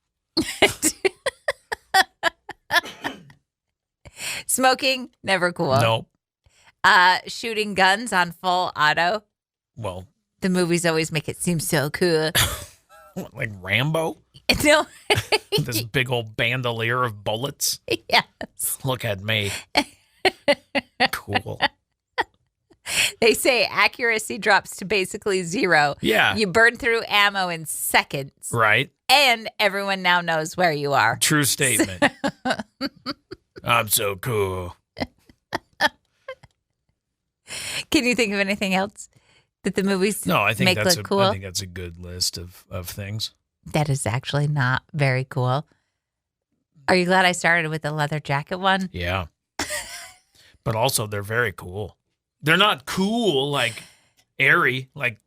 Smoking, never cool. Nope. Shooting guns on full auto. Well. The movies always make it seem so cool. What, like Rambo? No. This big old bandolier of bullets? Yes. Look at me. Cool. They say accuracy drops to basically 0. Yeah. You burn through ammo in seconds. Right. And everyone now knows where you are. True statement. I'm so cool. Can you think of anything else that the movies make look cool? I think that's a good list of things. That is actually not very cool. Are you glad I started with the leather jacket one? Yeah. But also, they're very cool. They're not cool, like airy, like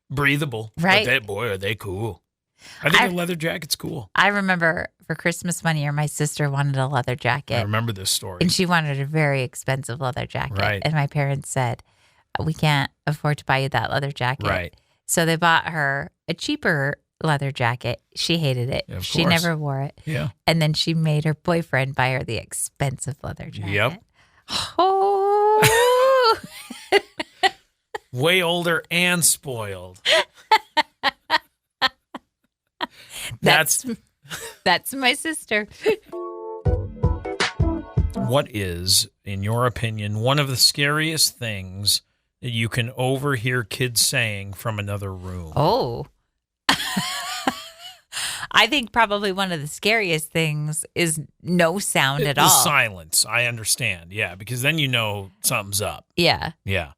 breathable. Right. But boy, are they cool. I think a leather jacket's cool. I remember for Christmas one year, my sister wanted a leather jacket. I remember this story. And she wanted a very expensive leather jacket. Right. And my parents said, we can't afford to buy you that leather jacket. Right. So they bought her a cheaper leather jacket. She hated it. Of she course. never wore it. Yeah. And then she made her boyfriend buy her the expensive leather jacket. Yep. Oh. Way older and spoiled. That's my sister. What is, in your opinion, one of the scariest things that you can overhear kids saying from another room? Oh. I think probably one of the scariest things is no sound at all. Silence, I understand. Yeah, because then you know something's up. Yeah. Yeah.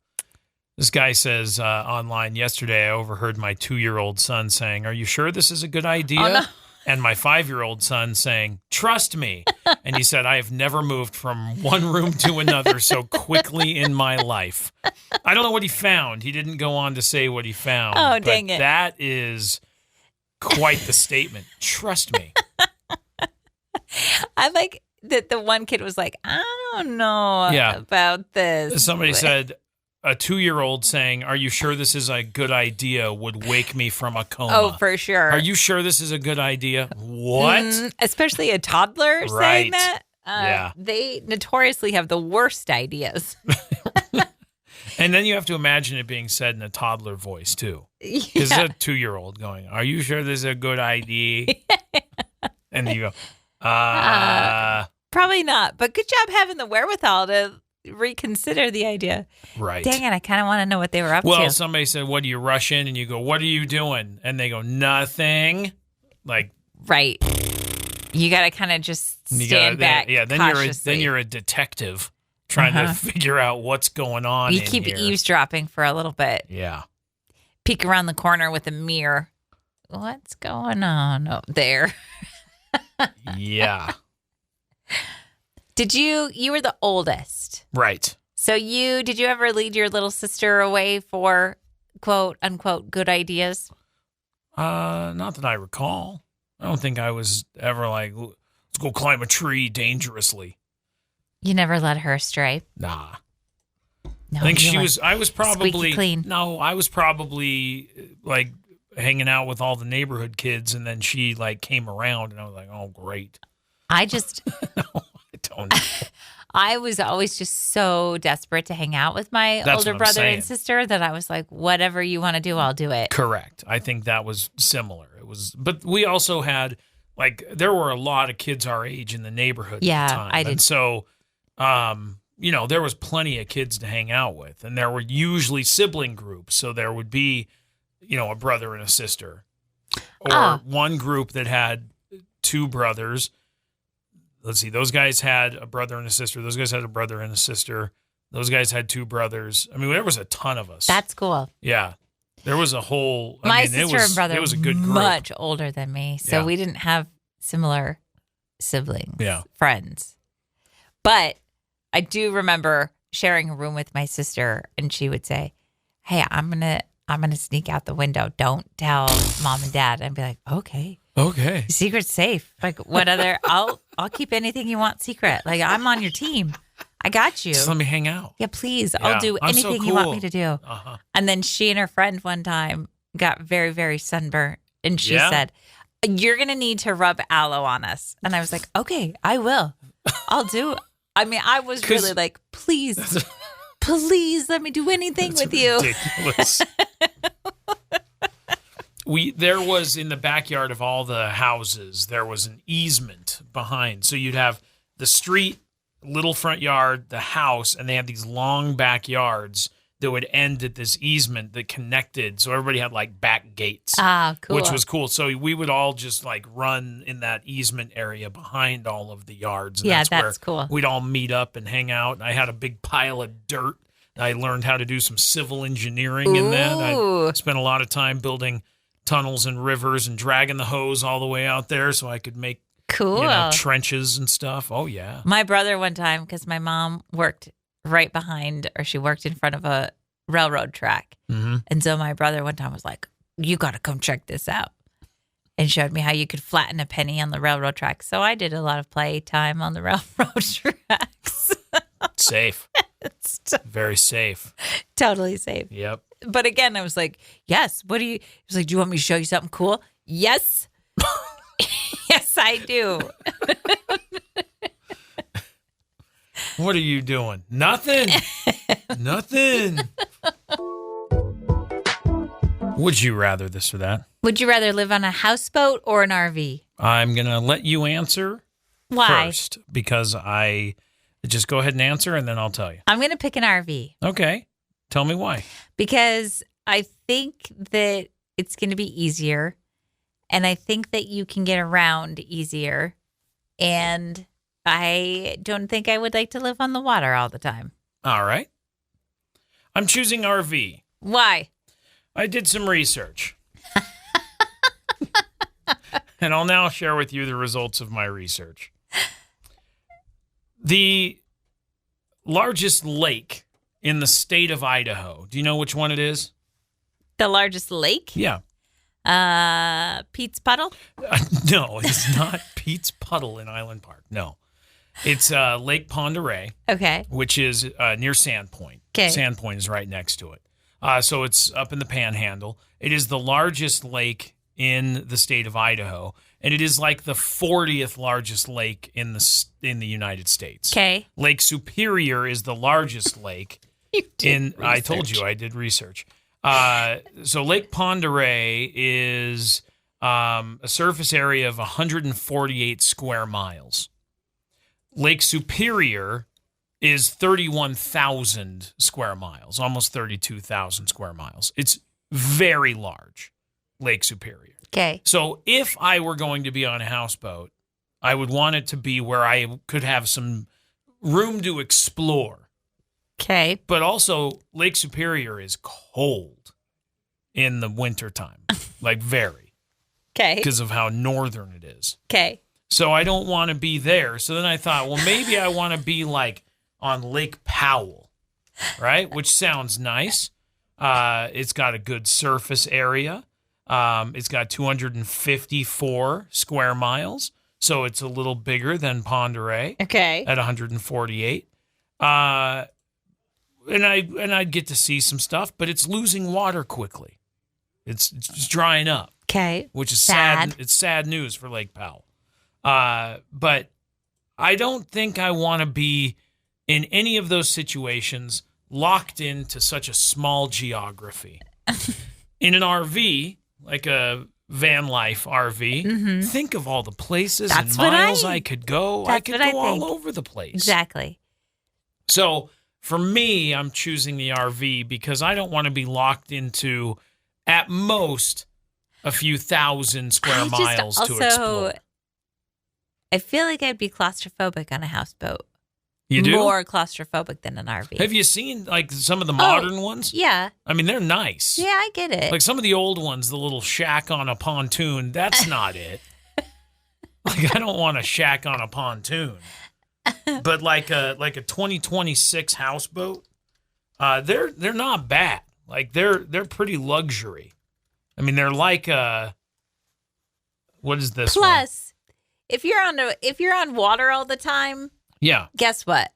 This guy says online yesterday, I overheard my 2-year-old son saying, "Are you sure this is a good idea?" Oh, no. And my 5-year-old son saying, "Trust me." And he said, "I have never moved from one room to another so quickly in my life." I don't know what he found. He didn't go on to say what he found. Oh, dang it. That is quite the statement. Trust me. I like that the one kid was like, I don't know about this. Somebody said, a 2-year-old saying, "Are you sure this is a good idea?" would wake me from a coma. Oh, for sure. Are you sure this is a good idea? What? Especially a toddler saying that. Yeah. They notoriously have the worst ideas. And then you have to imagine it being said in a toddler voice, too. Because it's a 2-year-old going, "Are you sure this is a good idea?" And you go, Probably not. But good job having the wherewithal to reconsider the idea. Right. Dang it, I kind of want to know what they were up to. Well, somebody said, what do you rush in? And you go, what are you doing? And they go, nothing. Like, right. You got to kind of just stand back. Yeah, then you're a detective trying to figure out what's going on. You keep eavesdropping for a little bit. Yeah. Peek around the corner with a mirror. What's going on up there? Yeah. You were the oldest. Right. So did you ever lead your little sister away for quote unquote good ideas? Not that I recall. I don't think I was ever like, let's go climb a tree dangerously. You never led her astray? Nah. No, I think I was probably squeaky clean. No, I was probably like hanging out with all the neighborhood kids, and then she like came around and I was like, oh great. I just no, I don't know. I was always just so desperate to hang out with my older brother and sister that I was like, whatever you want to do, I'll do it. Correct. I think that was similar. But we also had, like, there were a lot of kids our age in the neighborhood at the time. I did. And so, there was plenty of kids to hang out with. And there were usually sibling groups. So there would be, a brother and a sister. Or one group that had two brothers. Let's see, those guys had a brother and a sister. Those guys had a brother and a sister. Those guys had two brothers. I mean, there was a ton of us. That's cool. Yeah. There was a whole... My sister and brother it was a good group. Much older than me, so we didn't have similar siblings, friends. But I do remember sharing a room with my sister, and she would say, hey, I'm gonna sneak out the window. Don't tell mom and dad. And be like, okay. Okay. Secret's safe. Like, what other... I'll keep anything you want secret. Like, I'm on your team. I got you. Just let me hang out. Yeah, please. I'll do anything you want me to do. Uh-huh. And then she and her friend one time got very, very sunburnt. And she said, you're going to need to rub aloe on us. And I was like, okay, I will. I'll do it. I mean, I was really like, please let me do anything with you. Ridiculous. There was in the backyard of all the houses, there was an easement behind. So you'd have the street, little front yard, the house, and they had these long backyards that would end at this easement that connected. So everybody had like back gates. Cool. Which was cool. So we would all just like run in that easement area behind all of the yards. And that's cool. We'd all meet up and hang out. And I had a big pile of dirt. I learned how to do some civil engineering in that. I spent a lot of time building tunnels and rivers and dragging the hose all the way out there so I could make trenches and stuff. Oh, yeah. My brother one time, because my mom worked right behind, or she worked in front of a railroad track. Mm-hmm. And so my brother one time was like, you got to come check this out. And showed me how you could flatten a penny on the railroad tracks. So I did a lot of play time on the railroad tracks. Safe. Very safe. Totally safe. Yep. But again, I was like, yes. He was like, do you want me to show you something cool? Yes. Yes, I do. What are you doing? Nothing. Nothing. Would you rather this or that? Would you rather live on a houseboat or an RV? I'm going to let you answer first because I just go ahead and answer and then I'll tell you. I'm going to pick an RV. Okay. Tell me why. Because I think that it's going to be easier. And I think that you can get around easier. And I don't think I would like to live on the water all the time. All right. I'm choosing RV. Why? I did some research. And I'll now share with you the results of my research. The largest lake in the state of Idaho. Do you know which one it is? The largest lake? Yeah. Pete's Puddle? No, it's not Pete's Puddle in Island Park. No. It's Lake Pend Oreille. Okay. Which is near Sandpoint. Okay. Sandpoint is right next to it. So it's up in the Panhandle. It is the largest lake in the state of Idaho, and it is like the 40th largest lake in the United States. Okay. Lake Superior is the largest lake. I told you I did research. So Lake Pend Oreille is a surface area of 148 square miles. Lake Superior is 31,000 square miles, almost 32,000 square miles. It's very large, Lake Superior. Okay. So if I were going to be on a houseboat, I would want it to be where I could have some room to explore. Okay. But also, Lake Superior is cold in the wintertime, like very. Okay. Because of how northern it is. Okay. So I don't want to be there. So then I thought, well, maybe I want to be like on Lake Powell, right? Which sounds nice. It's got a good surface area. It's got 254 square miles. So it's a little bigger than Ponderay. Okay. At 148. And I'd get to see some stuff, but it's losing water quickly. It's drying up. Okay. Which is sad. It's sad news for Lake Powell. But I don't think I want to be in any of those situations locked into such a small geography. In an RV, like a van life RV, think of all the places and miles I could go. I could go all over the place. Exactly. So for me, I'm choosing the RV because I don't want to be locked into, at most, a few thousand square miles to explore. I feel like I'd be claustrophobic on a houseboat. You do? More claustrophobic than an RV. Have you seen like some of the modern ones? Yeah. I mean, they're nice. Yeah, I get it. Like some of the old ones, the little shack on a pontoon, that's not it. Like I don't want a shack on a pontoon. But like a 2026 houseboat, they're not bad. Like they're pretty luxury. I mean, they're like what is this? Plus, if you're on water all the time, yeah. Guess what?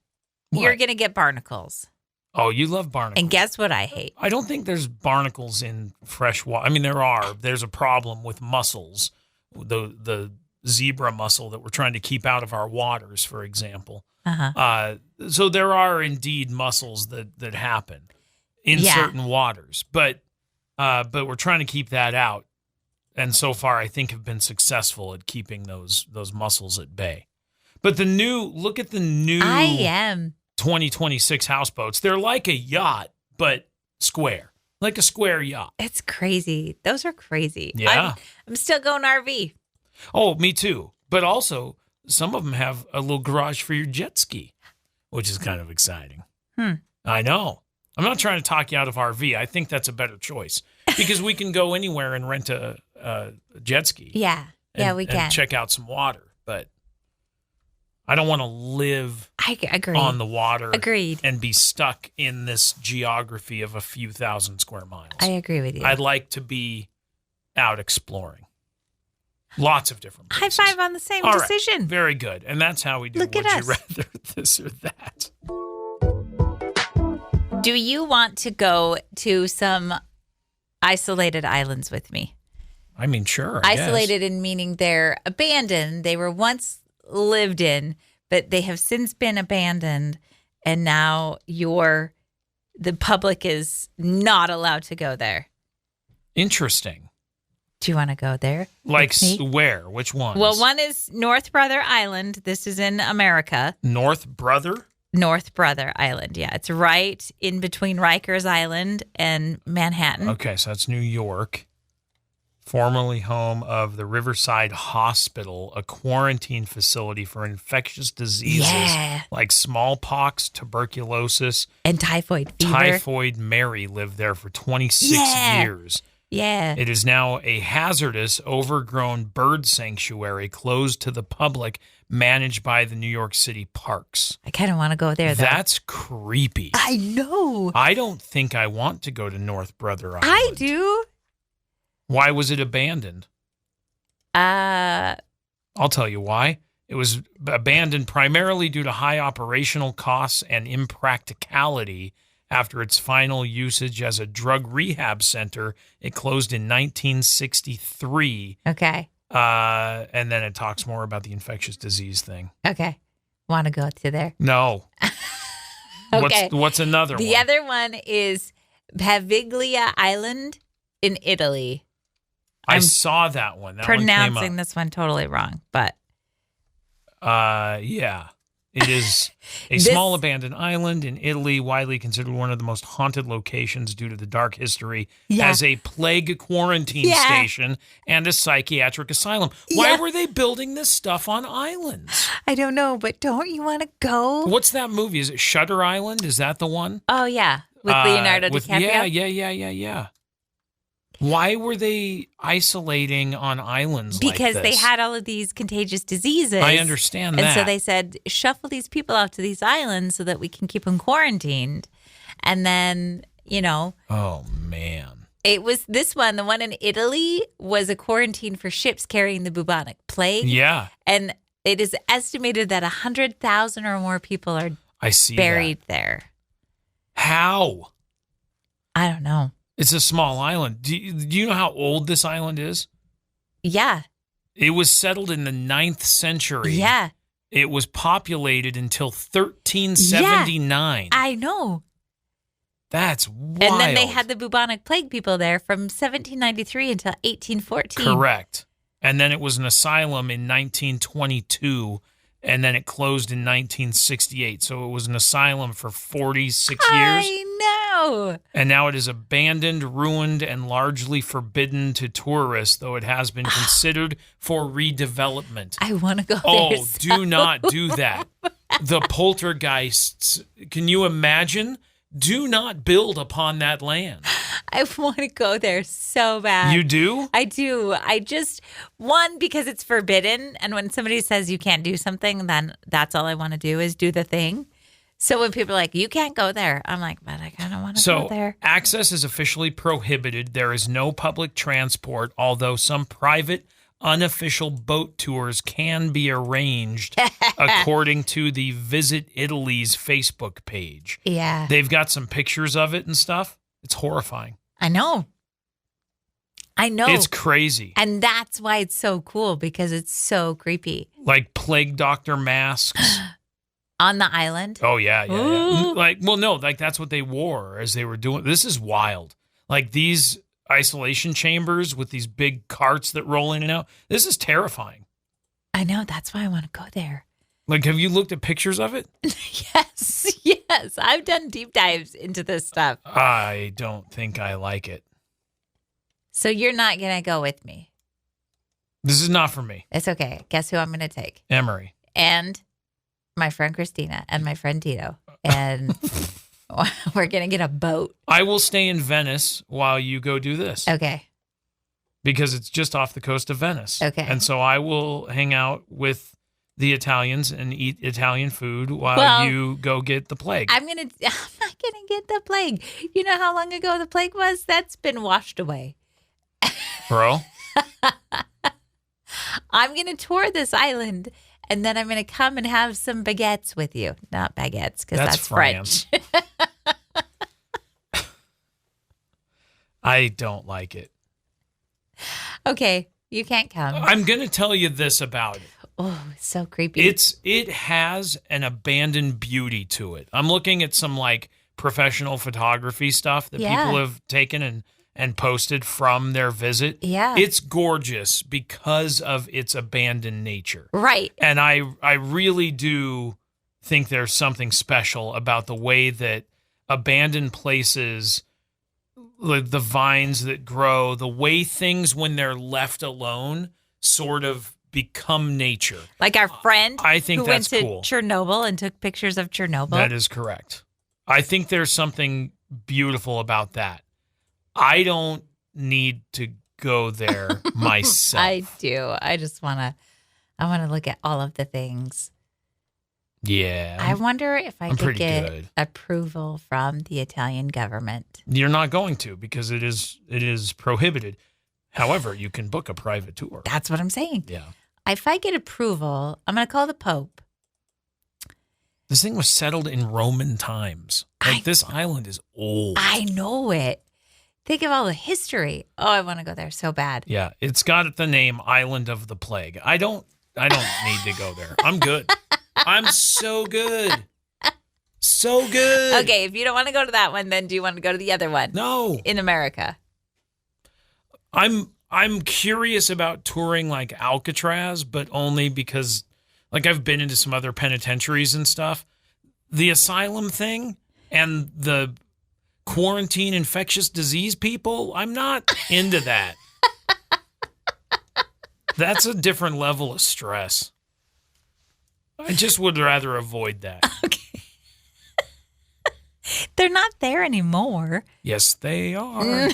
You're gonna get barnacles. Oh, you love barnacles. And guess what I hate? I don't think there's barnacles in fresh water. I mean, there are. There's a problem with mussels, the zebra mussel that we're trying to keep out of our waters, for example. So there are indeed mussels that happen in certain waters, but we're trying to keep that out. And so far, I think have been successful at keeping those mussels at bay. But look at the new 2026 houseboats. They're like a yacht, but square, like a square yacht. It's crazy. Those are crazy. Yeah. I'm still going RV. Oh, me too. But also, some of them have a little garage for your jet ski, which is kind of exciting. I know. I'm not trying to talk you out of RV. I think that's a better choice because we can go anywhere and rent a jet ski. Yeah. We can. And check out some water. But I don't want to live agree. on the water. Agreed. And be stuck in this geography of a few thousand square miles. I agree with you. I'd like to be out exploring. Lots of different places. High five on the same decision. Right. Very good. And that's how we do Look Would at You us. Rather This or That. Do you want to go to some isolated islands with me? I mean, sure. I Isolated guess. in meaning they're abandoned. They were once lived in, but they have since been abandoned. And now the public is not allowed to go there. Interesting. Do you want to go there? Like where? Which ones? Well, one is North Brother Island. This is in America. North Brother Island. Yeah, it's right in between Rikers Island and Manhattan. Okay, so that's New York. Formerly home of the Riverside Hospital, a quarantine facility for infectious diseases like smallpox, tuberculosis, and typhoid fever. Typhoid Mary lived there for 26 years. Yeah. It is now a hazardous, overgrown bird sanctuary closed to the public, managed by the New York City Parks. I kind of want to go there, though. That's creepy. I know. I don't think I want to go to North Brother Island. I do. Why was it abandoned? I'll tell you why. It was abandoned primarily due to high operational costs and impracticality. After its final usage as a drug rehab center, it closed in 1963. Okay. And then it talks more about the infectious disease thing. Okay. Want to go to there? No. Okay. What's another one? The other one is Paviglia Island in Italy. I saw that one. That pronouncing one came up. this one totally wrong, but yeah. It is a small abandoned island in Italy, widely considered one of the most haunted locations due to the dark history as a plague quarantine station and a psychiatric asylum. Why were they building this stuff on islands? I don't know, but don't you want to go? What's that movie? Is it Shutter Island? Is that the one? Oh, yeah. With Leonardo DiCaprio? Yeah. Why were they isolating on islands like this? Because they had all of these contagious diseases. I understand that. And so they said, shuffle these people out to these islands so that we can keep them quarantined. And then, Oh, man. It was this one. The one in Italy was a quarantine for ships carrying the bubonic plague. Yeah. And it is estimated that 100,000 or more people are buried there. How? I don't know. It's a small island. Do you know how old this island is? Yeah. It was settled in the 9th century. Yeah. It was populated until 1379. Yeah, I know. That's wild. And then they had the bubonic plague people there from 1793 until 1814. Correct. And then it was an asylum in 1922, and then it closed in 1968. So it was an asylum for 46 years. I know. And now it is abandoned, ruined, and largely forbidden to tourists, though it has been considered for redevelopment. I want to go there. Oh, do not do that. The poltergeists. Can you imagine? Do not build upon that land. I want to go there so bad. You do? I do. I just, one, because it's forbidden. And when somebody says you can't do something, then that's all I want to do is do the thing. So when people are like, you can't go there, I'm like, but I kind of want to go there. So access is officially prohibited. There is no public transport, although some private unofficial boat tours can be arranged according to the Visit Italy's Facebook page. Yeah. They've got some pictures of it and stuff. It's horrifying. I know. It's crazy. And that's why it's so cool, because it's so creepy. Like plague doctor masks. On the island? Oh, yeah. That's what they wore as they were doing. This is wild. Like these isolation chambers with these big carts that roll in and out. This is terrifying. I know. That's why I want to go there. Like, have you looked at pictures of it? Yes. I've done deep dives into this stuff. I don't think I like it. So you're not going to go with me? This is not for me. It's okay. Guess who I'm going to take? Emery. And my friend Christina and my friend Tito. And we're going to get a boat. I will stay in Venice while you go do this. Okay. Because it's just off the coast of Venice. Okay. And so I will hang out with the Italians and eat Italian food while you go get the plague. I'm not going to get the plague. You know how long ago the plague was? That's been washed away. Bro. I'm going to tour this island, and then I'm going to come and have some baguettes with you. Not baguettes, because that's French. I don't like it. Okay, you can't come. I'm going to tell you this about it. Oh, it's so creepy. It has an abandoned beauty to it. I'm looking at some like professional photography stuff that people have taken and posted from their visit. Yeah. It's gorgeous because of its abandoned nature. Right. And I really do think there's something special about the way that abandoned places, like the vines that grow, the way things when they're left alone sort of become nature. Like our friend I think who that's went to cool. Chernobyl and took pictures of Chernobyl. That is correct. I think there's something beautiful about that. I don't need to go there myself. I do. I just want to look at all of the things. Yeah. I wonder if I could get good. approval from the Italian government. You're not going to, because it is prohibited. However, you can book a private tour. That's what I'm saying. Yeah. If I get approval, I'm going to call the Pope. This thing was settled in Roman times. This island is old. I know it. Think of all the history. Oh, I want to go there so bad. Yeah, it's got the name Island of the Plague. I don't need to go there. I'm good. I'm so good. So good. Okay, if you don't want to go to that one, then do you want to go to the other one? No. In America. I'm curious about touring like Alcatraz, but only because Like, I've been into some other penitentiaries and stuff. The asylum thing and the quarantine infectious disease people, I'm not into that. That's a different level of stress. I just would rather avoid that. Okay. They're not there anymore. Yes, they are.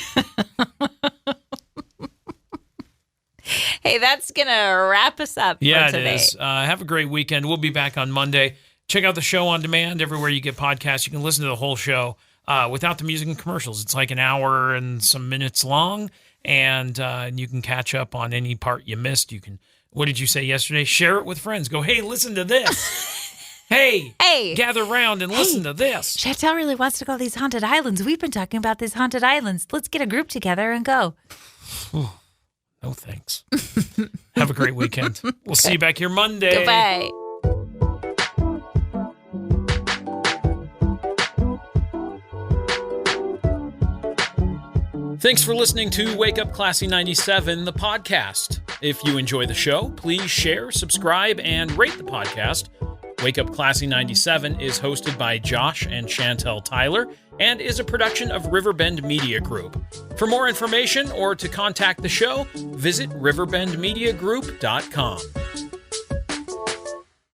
Hey, that's going to wrap us up for today. It is. Have a great weekend. We'll be back on Monday. Check out the show on demand everywhere you get podcasts. You can listen to the whole show without the music and commercials. It's like an hour and some minutes long, and you can catch up on any part you missed. You can, what did you say yesterday? Share it with friends. Go, hey, listen to this. Hey, gather around and listen to this. Chantel really wants to go to these haunted islands. We've been talking about these haunted islands. Let's get a group together and go. No thanks. Have a great weekend. We'll see you back here Monday. Goodbye. Thanks for listening to Wake Up Classy 97, the podcast. If you enjoy the show, please share, subscribe, and rate the podcast. Wake Up Classy 97 is hosted by Josh and Chantel Tyler and is a production of Riverbend Media Group. For more information or to contact the show, visit riverbendmediagroup.com.